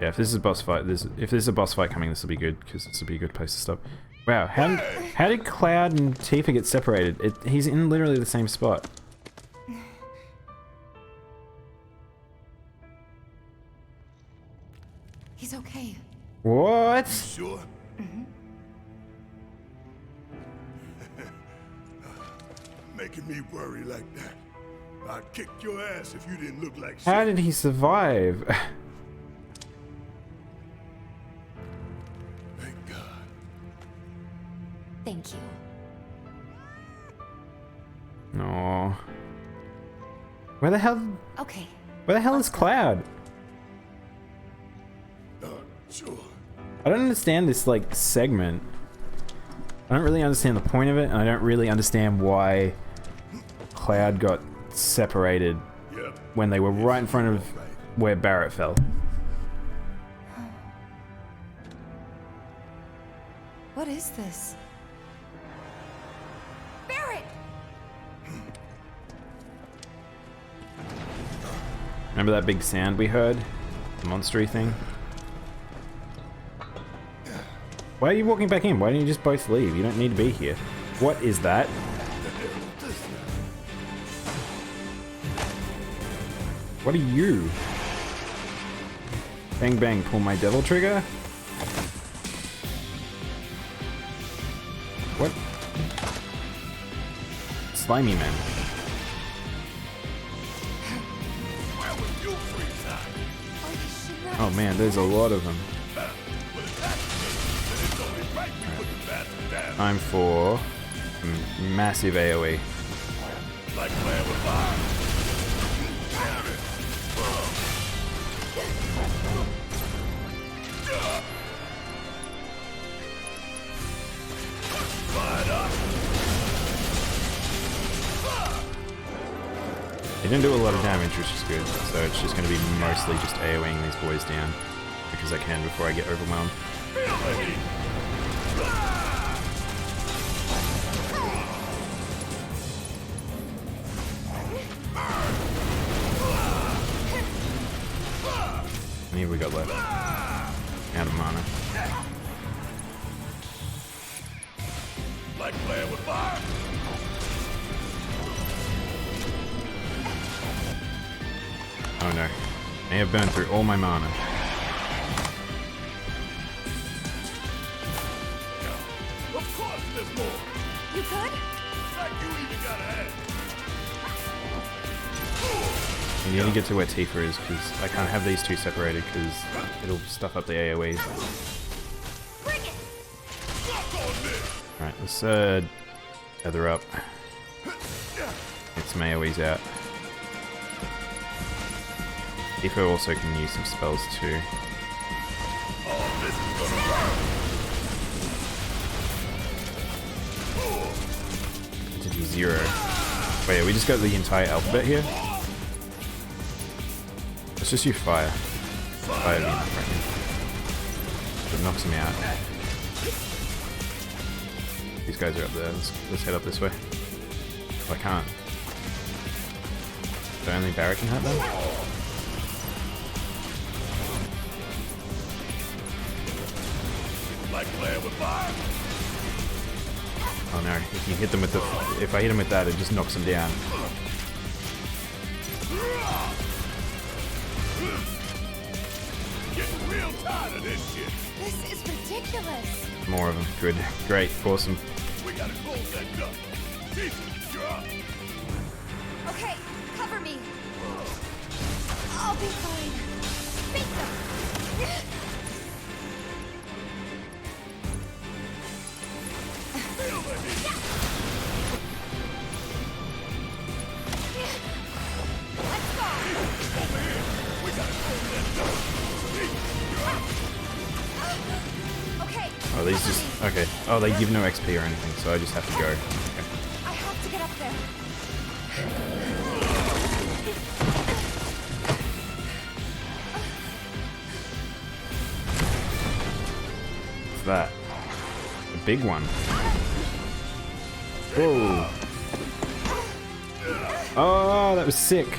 Yeah, if this is a boss fight, if there's a boss fight coming, this will be good, because this will be a good place to stop. Wow, how did Cloud and Tifa get separated? He's in literally the same spot. He's okay. What? You sure? Making me worry like that. I'd kick your ass if you didn't look like shit. How did he survive? Thank God. Thank you. No. Where the hell? Okay. Where the hell is Cloud? Sure. I don't understand this like segment. I don't really understand the point of it, and I don't really understand why Cloud got separated when they were right in front of where Barrett fell. What is this? Barrett! Remember that big sound we heard? The monstery thing? Why are you walking back in? Why don't you just both leave? You don't need to be here. What is that? What are you? Bang bang, pull my devil trigger? What? Slimy man. Oh man, there's a lot of them. Time for massive AoE. Like playing with fire. They didn't do a lot of damage, which is good, so it's just going to be mostly just AoEing these boys down. because I can before I get overwhelmed. How many have we got left? Out of mana. Like playing with fire? Oh no. I have burned through all my mana. Of course there's more. You could? Like you even got a head. You need to get to where Tifa is, because I can't have these two separated, because it'll stuff up the AoEs. Bring it! Alright, let's tether up. Get some AoEs out. Tifa also can use some spells too. Oh, this is gonna To do 0. Wait, we just got the entire alphabet here? Let's just use fire. Fire beam, I reckon. It knocks him out. These guys are up there. Let's head up this way. Oh, I can't. So only Barrett can hurt them? like playing with fire. Oh no, if you hit them with the... If I hit him with that, it just knocks him down. Getting real tired of this shit. This is ridiculous. More of them. Good. Great. Awesome. We gotta close that gut. Jesus, you're up. Okay, cover me. I'll be fine. Beat them. Oh, these just... Okay. Oh, they give no XP or anything, so I just have to go. Okay. I have to get up there. What's that? A big one. Whoa. Oh, that was sick.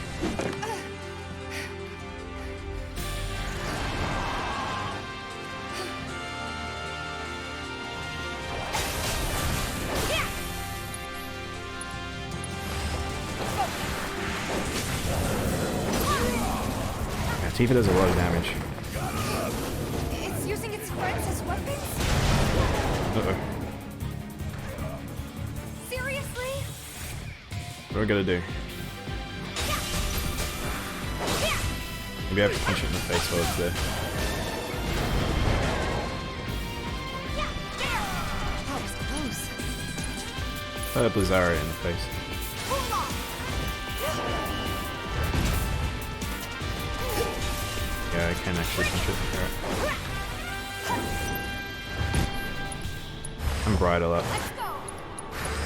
Tifa does a lot of damage. It's using its friends as weapons? Uh-oh. Seriously? What do I gotta do? Maybe I have to punch it in the face while it's there. That was close. Blizzara in the face. Yeah, I can actually punch it. Alright. I'm bridle up. Let's go.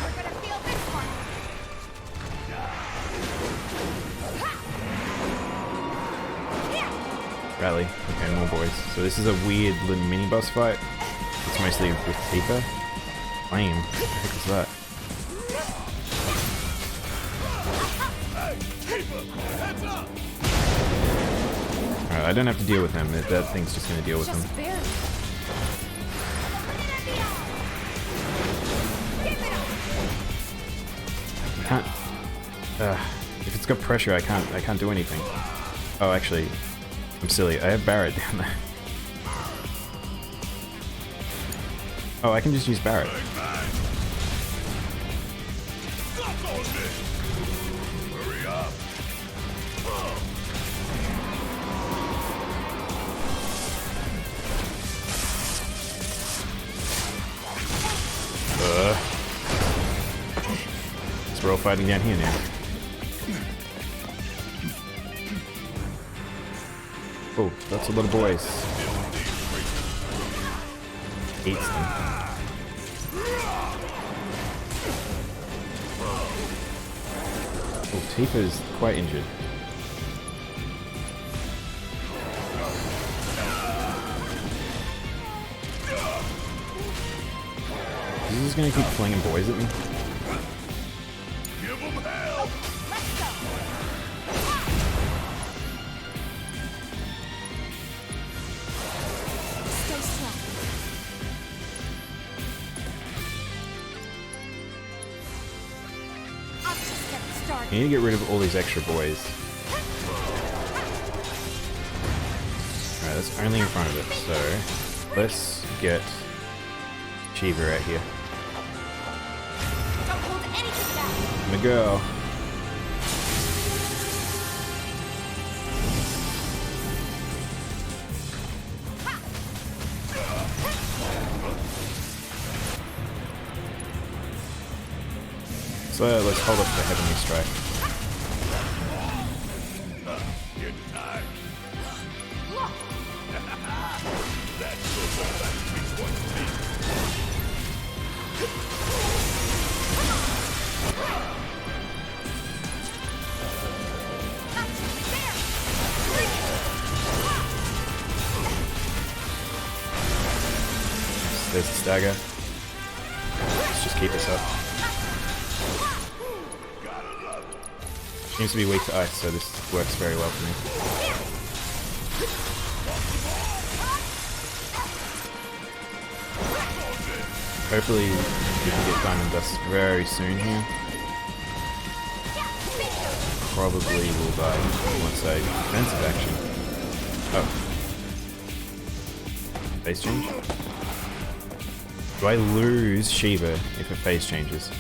We're gonna feel this one. Rally. Okay, more boys. So this is a weird little mini boss fight. It's mostly with Tifa. Flame. What the heck is that? Alright, I don't have to deal with him. That thing's just gonna deal with him. I can't... if it's got pressure, I can't do anything. Oh, actually, I'm silly. I have Barrett down there. Oh, I can just use Barrett. So we're all fighting down here now. Oh, that's a lot of boys. Eats them. Oh, Tifa is quite injured. He's just gonna keep flinging boys at me. Give him hell! Stay strong. I'm just getting started. I need to get rid of all these extra boys. Alright, that's only in front of it, so let's get Shiva out here. Don't hold anything back. My girl. So let's hold up the Heavenly Strike. There's the stagger. Let's just keep this up. Seems to be weak to ice, so this works very well for me. Hopefully we can get Diamond Dust very soon here. Probably will die once I defensive action. Oh. Face change? Do I lose Shiva if a face changes?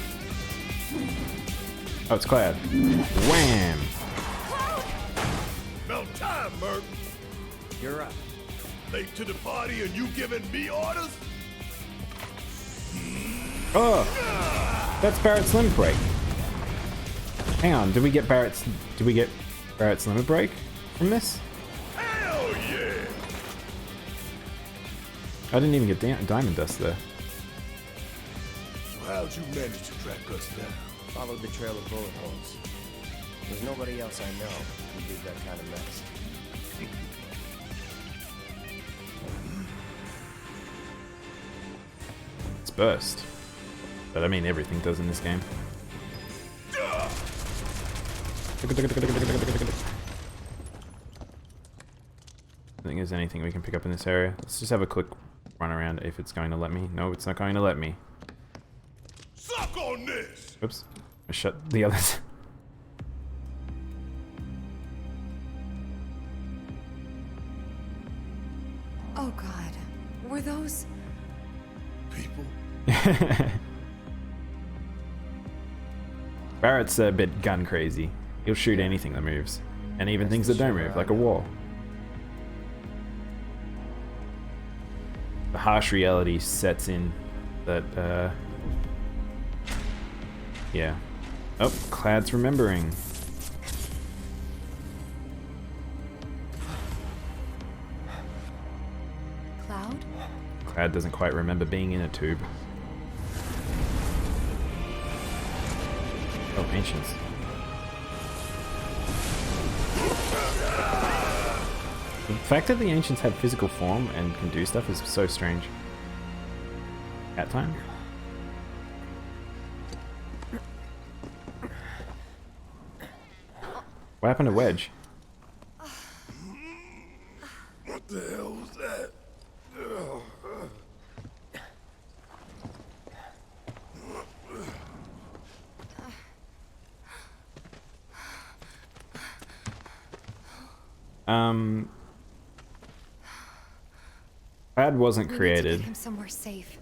Oh, it's Cloud. Wham! About time, Merc. You're up. Late to the party and you giving me orders? Oh! That's Barrett's limit break. Hang on, did we get Barrett's limit break from this? Hell yeah! I didn't even get Diamond Dust there. So how'd you manage to track us down? Followed the trail of bullet holes. There's nobody else I know who did that kind of mess. It's burst. But I mean, everything does in this game. I think there's anything we can pick up in this area. Let's just have a quick run around if it's going to let me. No, it's not going to let me. Suck on this! Oops. I shut the others. Oh god. Were those... People? Barrett's a bit gun crazy. He'll shoot anything that moves. And even things that don't move, like a wall. The harsh reality sets in that, yeah. Oh, Cloud's remembering. Cloud? Cloud doesn't quite remember being in a tube. Oh, Ancients. The fact that the Ancients have physical form and can do stuff is so strange. Cat time? What happened to Wedge? What the hell was that? Cloud wasn't We need to created. get him somewhere safe.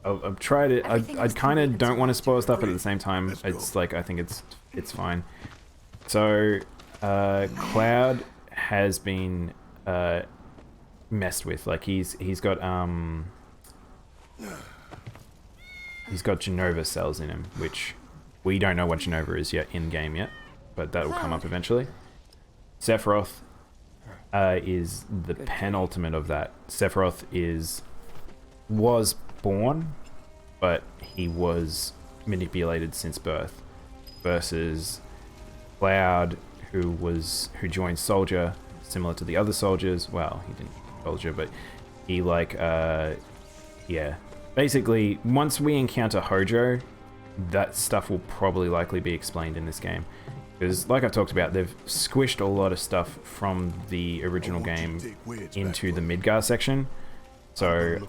I've tried it. Everything I was kind of convenient don't want to to spoil stuff, but at the same time, it's like I think it's fine. So, Cloud has been messed with. Like he's got Genova cells in him, which we don't know what Genova is yet in game yet, but that will come up eventually. Sephiroth is the penultimate of that. Sephiroth was born, but he was manipulated since birth, versus Cloud, who joined Soldier, similar to the other soldiers. Well, he didn't Soldier, but he basically, once we encounter Hojo, that stuff will probably likely be explained in this game. Because, like I've talked about, they've squished a lot of stuff from the original game into the Midgar section. So,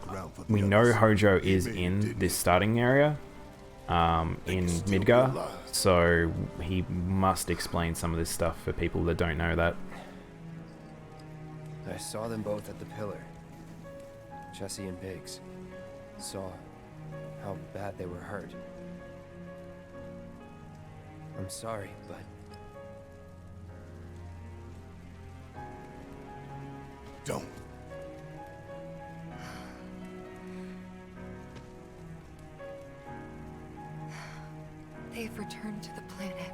we know Hojo is in this starting area, in Midgar, so he must explain some of this stuff for people that don't know that. I saw them both at the pillar. Jesse and Biggs. Saw how bad they were hurt. I'm sorry, but... Don't. They've returned to the planet.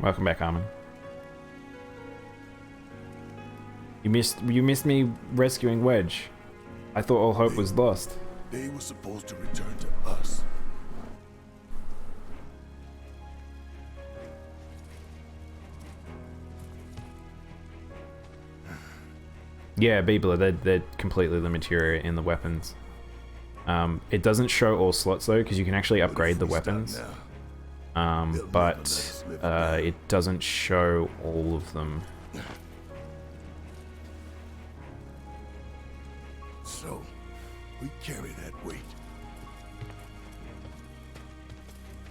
Welcome back, Armin. You missed me rescuing Wedge. I thought all hope was lost. They were supposed to return to us. Yeah, Beebler, they're completely the materia in the weapons. It doesn't show all slots though, because you can actually upgrade the weapons. But it doesn't show all of them. So, we carry that weight.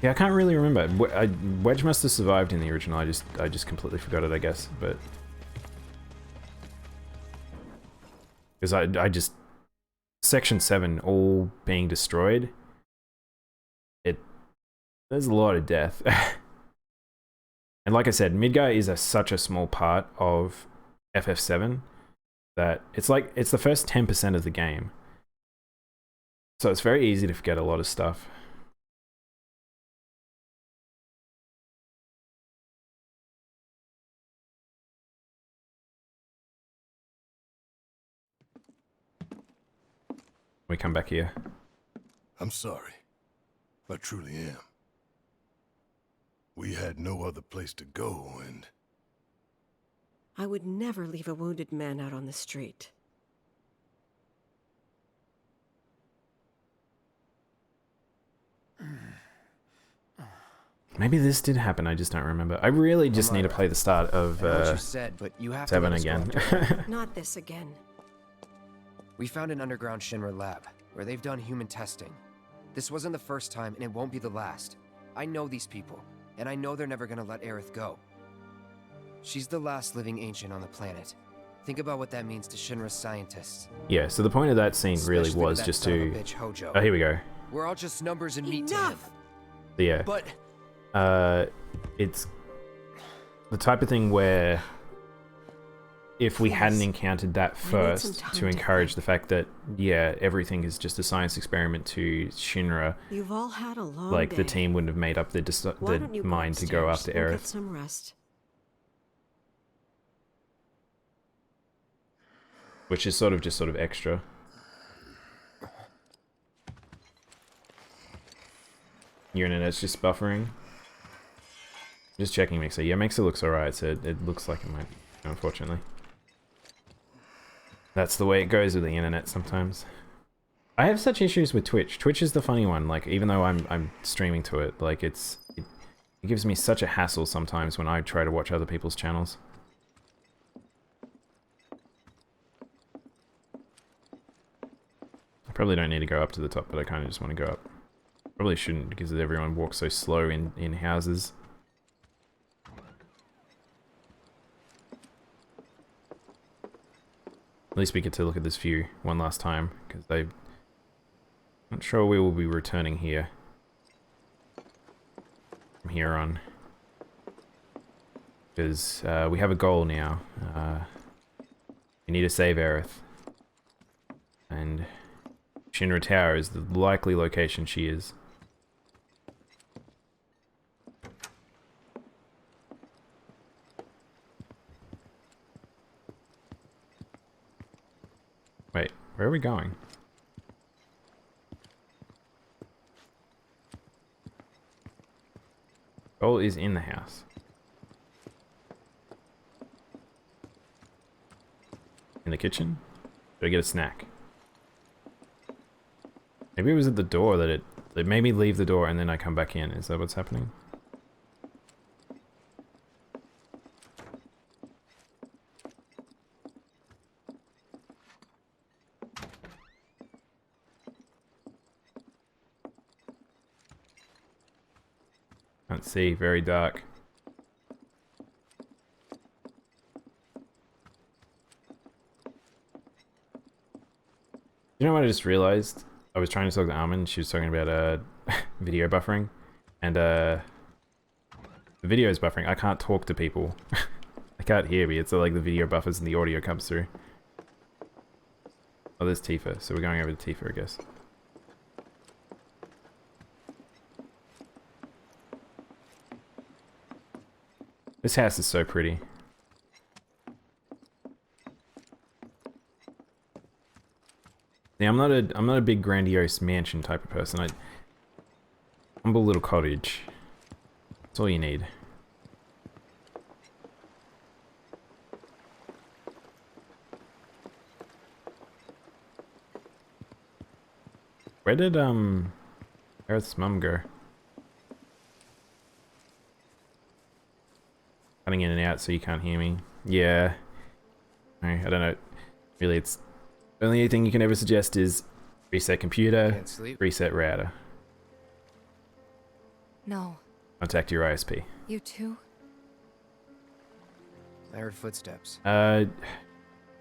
Yeah, I can't really remember. Wedge must have survived in the original. I just completely forgot it, I guess. But because I just Section 7 all being destroyed. There's a lot of death. And like I said, Midgar is such a small part of FF7 that it's the first 10% of the game. So it's very easy to forget a lot of stuff. We come back here. I'm sorry. I truly am. We had no other place to go, and... I would never leave a wounded man out on the street. Maybe this did happen, I just don't remember. I really just need to play the start of 7 again. Not this again. We found an underground Shinra lab, where they've done human testing. This wasn't the first time, and it won't be the last. I know these people, and I know they're never gonna let Aerith go. She's the last living ancient on the planet. Think about what that means to Shinra's scientists. Yeah, so the point of that scene really was just to... Oh, here we go. We're all just numbers and meat to him. Yeah. But... it's the type of thing where if we hadn't encountered that first to encourage the fact that, yeah, everything is just a science experiment to Shinra, you've all had a long like day. The team wouldn't have made up the mind to go after Aerith. Get some rest. Which is sort of extra. Your internet's just buffering. Just checking Mixer. Yeah, Mixer looks alright, so it looks like it might be, unfortunately. That's the way it goes with the internet sometimes. I have such issues with Twitch. Twitch is the funny one, like, even though I'm streaming to it, like, it gives me such a hassle sometimes when I try to watch other people's channels. I probably don't need to go up to the top, but I kind of just want to go up. Probably shouldn't, because everyone walks so slow in houses. At least we get to look at this view one last time, because I'm not sure we will be returning here from here on. Because we have a goal now. We need to save Aerith. And Shinra Tower is the likely location she is. Wait, where are we going? Goal is in the house. In the kitchen? Did I get a snack? Maybe it was at the door that it made me leave the door and then I come back in. Is that what's happening? Can't see, very dark. You know what I just realized? I was trying to talk to Almond, she was talking about video buffering, and the video is buffering. I can't talk to people. I can't hear me, it's like the video buffers and the audio comes through. Oh, there's Tifa, so we're going over to Tifa, I guess. This house is so pretty. Yeah, I'm not a big grandiose mansion type of person. Humble little cottage. That's all you need. Where did Aerith's mum go? Cutting in and out so you can't hear me. Yeah. I don't know. Really, it's the only thing you can ever suggest is reset computer, reset router. No. Contact your ISP. You too? I heard footsteps.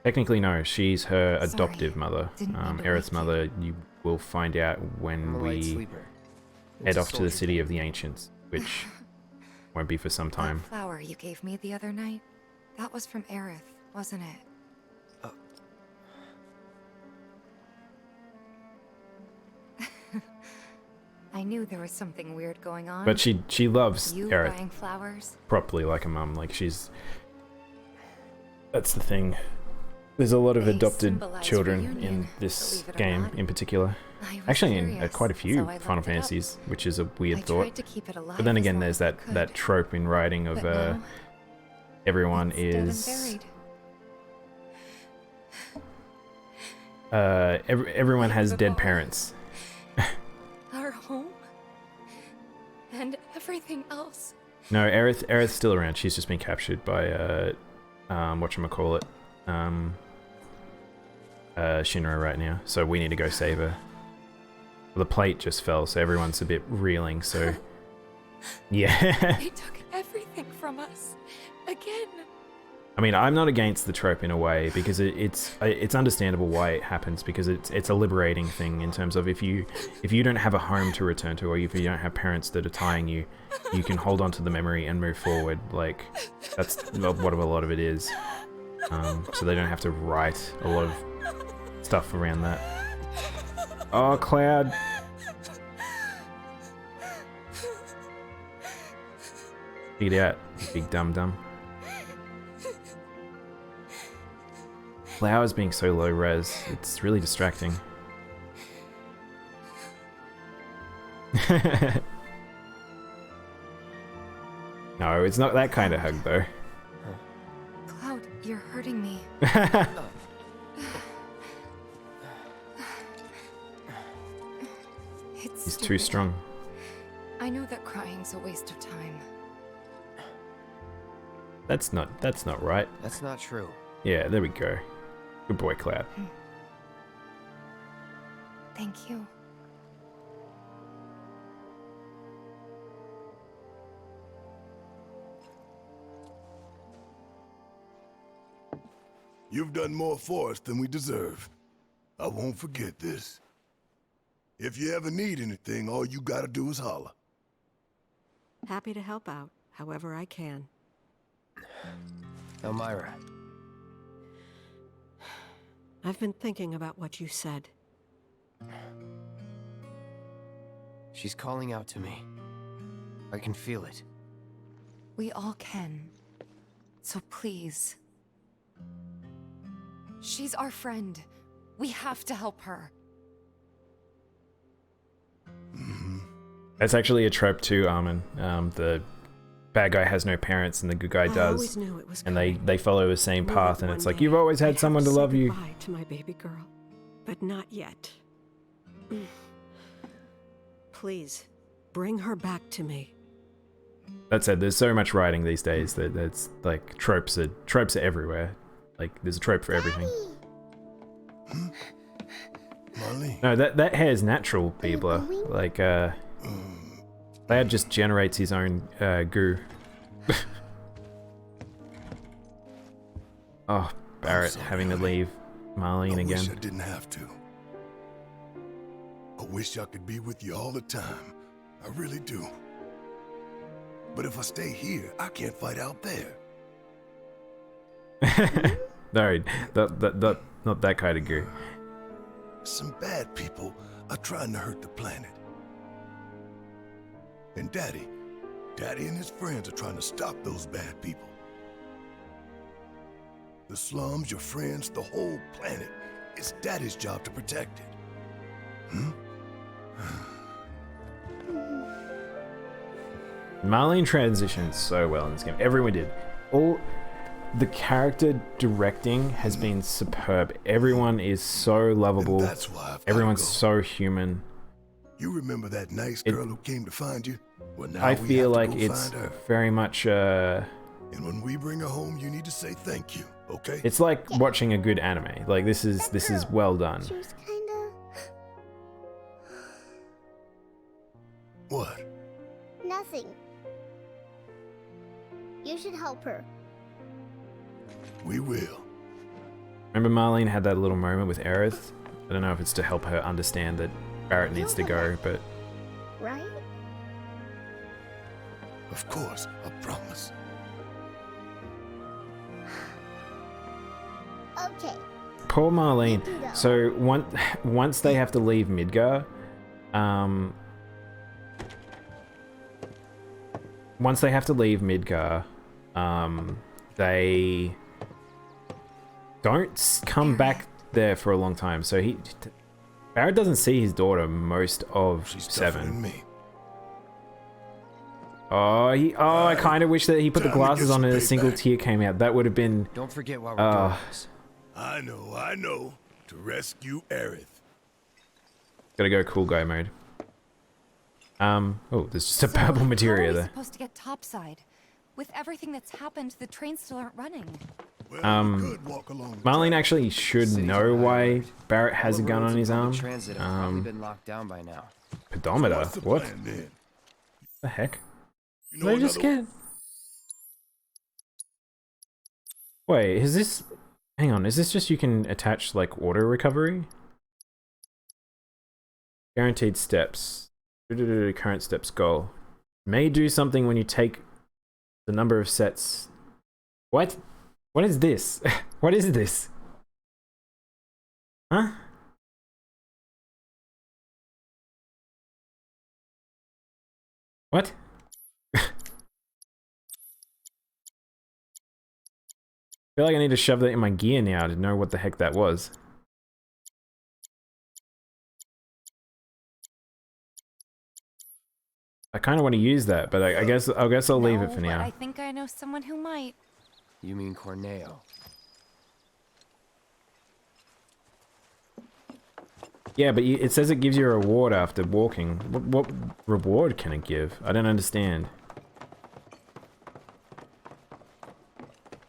Technically no. She's her adoptive mother. Didn't mean to Aerith's wake you. mother. You will find out when we head off to the city of the ancients, which won't be for some time. That flower you gave me the other night, that was from Aerith, wasn't it? I knew there was something weird going on. But she loves you Aerith buying flowers? properly like a mum. Like that's the thing. There's a lot of adopted children in this game in particular. Actually, in quite a few Final Fantasies, which is a weird thought. But then again, there's that trope in writing of everyone is everyone has dead parents. Our home and everything else. No, Aerith's still around. She's just been captured by whatchamacallit, Shinra right now. So we need to go save her. The plate just fell, so everyone's a bit reeling. So yeah. They took everything from us again. I mean, I'm not against the trope in a way because it's understandable why it happens, because it's a liberating thing in terms of if you don't have a home to return to, or if you don't have parents that are tying you, you can hold on to the memory and move forward. Like that's what a lot of it is. So they don't have to write a lot of stuff around that. Oh, Cloud. Get out, you big dum-dum. Flowers being so low res, it's really distracting. No, it's not that kind of hug though. Cloud, you're hurting me. He's too strong. I know that crying's a waste of time. That's not right. That's not true. Yeah, there we go. Good boy, Cloud. Thank you. You've done more for us than we deserve. I won't forget this. If you ever need anything, all you gotta do is holler. Happy to help out, however I can. Elmira. I've been thinking about what you said. She's calling out to me. I can feel it. We all can. So please. She's our friend. We have to help her. That's actually a trope too, Armin. The bad guy has no parents and the good guy I does, always knew it was and coming. they follow the same Knew path, that and one it's like day you've always I'd had someone to say love you. goodbye to my baby girl, but not yet. Please, bring her back to me. That said, there's so much writing these days that it's like tropes are everywhere. Like there's a trope for everything. Marlene. No, that hair is natural, Beebler. Like Thad just generates his own goo. Oh, Barrett having to leave Marlene I again. wish I didn't have to. I wish I could be with you all the time. I really do. But if I stay here, I can't fight out there. No, not that kind of goo. Some bad people are trying to hurt the planet. And Daddy and his friends are trying to stop those bad people. The slums, your friends, the whole planet. It's Daddy's job to protect it. Marlene transitions so well in this game. Everyone did. All the character directing has been superb. Everyone is so lovable. And that's why I've Everyone's gotta so human. You remember that nice girl who came to find you? Well, now I we feel have to like go it's find her. very much And when we bring her home, you need to say thank you, okay? it's like watching a good anime. Like this is well done. She was kinda... What? nothing. You should help her. We will. Remember Marlene had that little moment with Aerith? I don't know if it's to help her understand that Barrett needs to go, but Right? Of course, I promise. Okay. poor Marlene. So once they have to leave Midgar, they don't come back there for a long time. So Barrett doesn't see his daughter most of She's tougher than 7. me. I kind of wish that he put the Time to glasses get on some and a single payback. tear came out. That would have been. Don't forget why we're doing this. I know. To rescue Aerith. Gotta go cool guy mode. Oh, there's just a So purple how materia are we there. supposed to get topside? With everything that's happened, the trains still aren't running. Well, we could walk along the Marlene track. actually should know why Barrett has a gun on his arm. Transit have probably been locked down by now. Pedometer? What's the What plan then? the heck? You Did know I just another- get? Wait, is this? Hang on, is this just you can attach like auto recovery? Guaranteed steps. Current steps goal. May do something when you take the number of sets. What? What is this? What is this? Huh? What? I feel like I need to shove that in my gear now to know what the heck that was. I kind of want to use that, but I guess I'll leave it for No, but now. I think I know someone who might. You mean Corneo? Yeah, but it says it gives you a reward after walking. What reward can it give? I don't understand.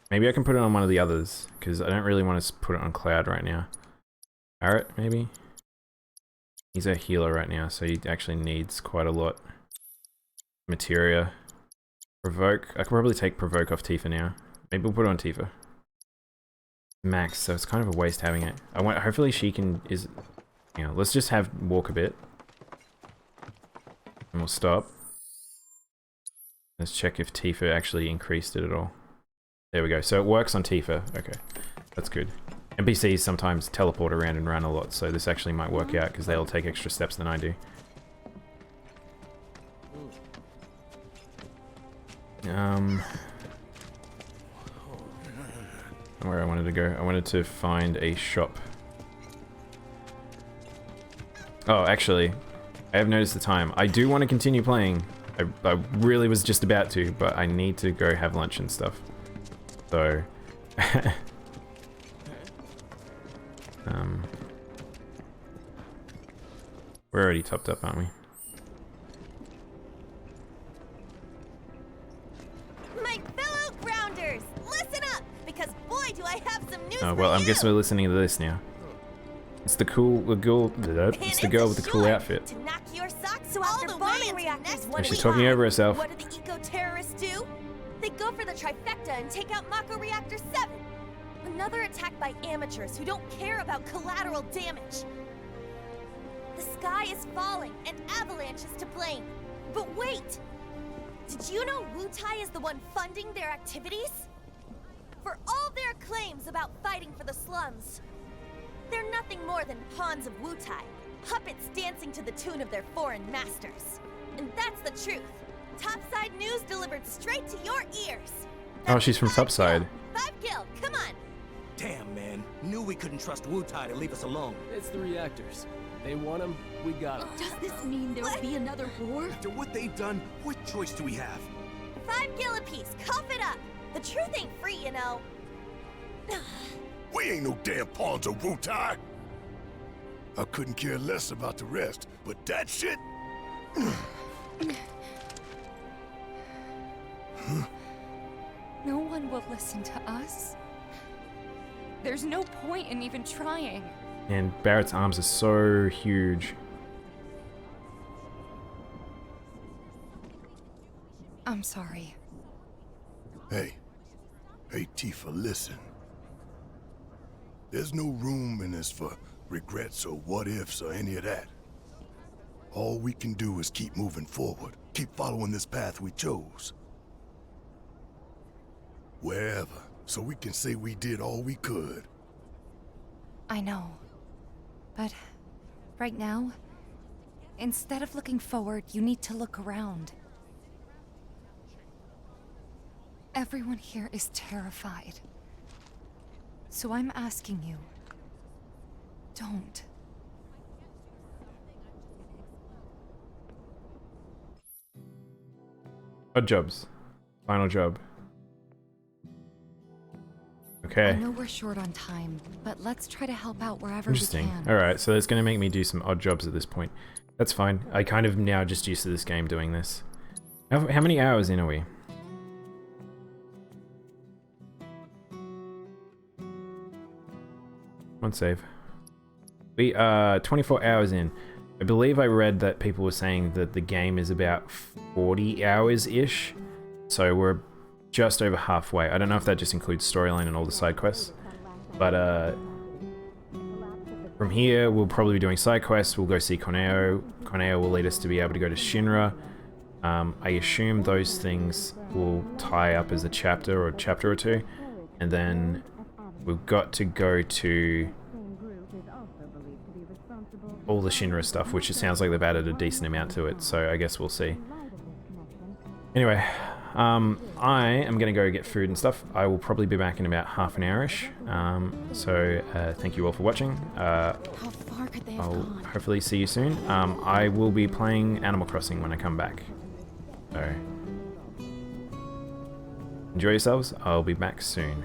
Maybe I can put it on one of the others, because I don't really want to put it on Cloud right now. Barrett, maybe? He's a healer right now, so he actually needs quite a lot. Materia. Provoke. I could probably take Provoke off Tifa now. Maybe we'll put it on Tifa. Max, so it's kind of a waste having it. Hopefully she can... You know, let's just walk a bit. And we'll stop. Let's check if Tifa actually increased it at all. There we go. So it works on Tifa. Okay. That's good. NPCs sometimes teleport around and run a lot, so this actually might work out because they'll take extra steps than I do. Where I wanted to go. I wanted to find a shop. Oh, actually, I have noticed the time. I do want to continue playing. I really was just about to, but I need to go have lunch and stuff. So... we're already topped up, aren't we? My fellow grounders, listen up, because boy do I have some news Oh, well, I'm guessing we're listening to this now. It's the girl with the cool outfit. To knock your socks off the bombing reactors. And she's talking over herself. What do the eco-terrorists do? They go for the trifecta and take out Mako Reactor 7. Another attack by amateurs who don't care about collateral damage. The sky is falling, and Avalanche is to blame. But wait! Did you know Wutai is the one funding their activities? For all their claims about fighting for the slums, they're nothing more than pawns of Wutai, puppets dancing to the tune of their foreign masters. And that's the truth. Topside news delivered straight to your ears. Oh, she's from Topside. 5 Gil, come on! Damn, man. Knew we couldn't trust Wutai to leave us alone. It's the reactors. They want them, we got them. Does this mean there will be another war? After what they've done, what choice do we have? 5 Gil apiece, cough it up. The truth ain't free, you know. We ain't no damn pawns of Wutai. I couldn't care less about the rest, but that shit... No one will listen to us. There's no point in even trying. And Barrett's arms are so huge. I'm sorry. Hey. Hey, Tifa, listen. There's no room in this for regrets or what-ifs or any of that. All we can do is keep moving forward. Keep following this path we chose. Wherever, so we can say we did all we could. I know. But right now, instead of looking forward, you need to look around. Everyone here is terrified. So I'm asking you, don't. Odd jobs. Final job. Okay. I know we're short on time, but let's try to help out wherever we Interesting. can. Alright, so it's going to make me do some odd jobs at this point. That's fine. I kind of now just used to this game doing this. How many hours in are we? One save. We are 24 hours in. I believe I read that people were saying that the game is about 40 hours-ish. So we're just over halfway. I don't know if that just includes storyline and all the side quests. But from here, we'll probably be doing side quests. We'll go see Corneo. Corneo will lead us to be able to go to Shinra. I assume those things will tie up as a chapter or two. And then we've got to go to all the Shinra stuff, which it sounds like they've added a decent amount to it, so I guess we'll see. Anyway, I am going to go get food and stuff. I will probably be back in about half an hour-ish. Thank you all for watching. How far could they have I'll gone? hopefully see you soon. I will be playing Animal Crossing when I come back. So, enjoy yourselves. I'll be back soon.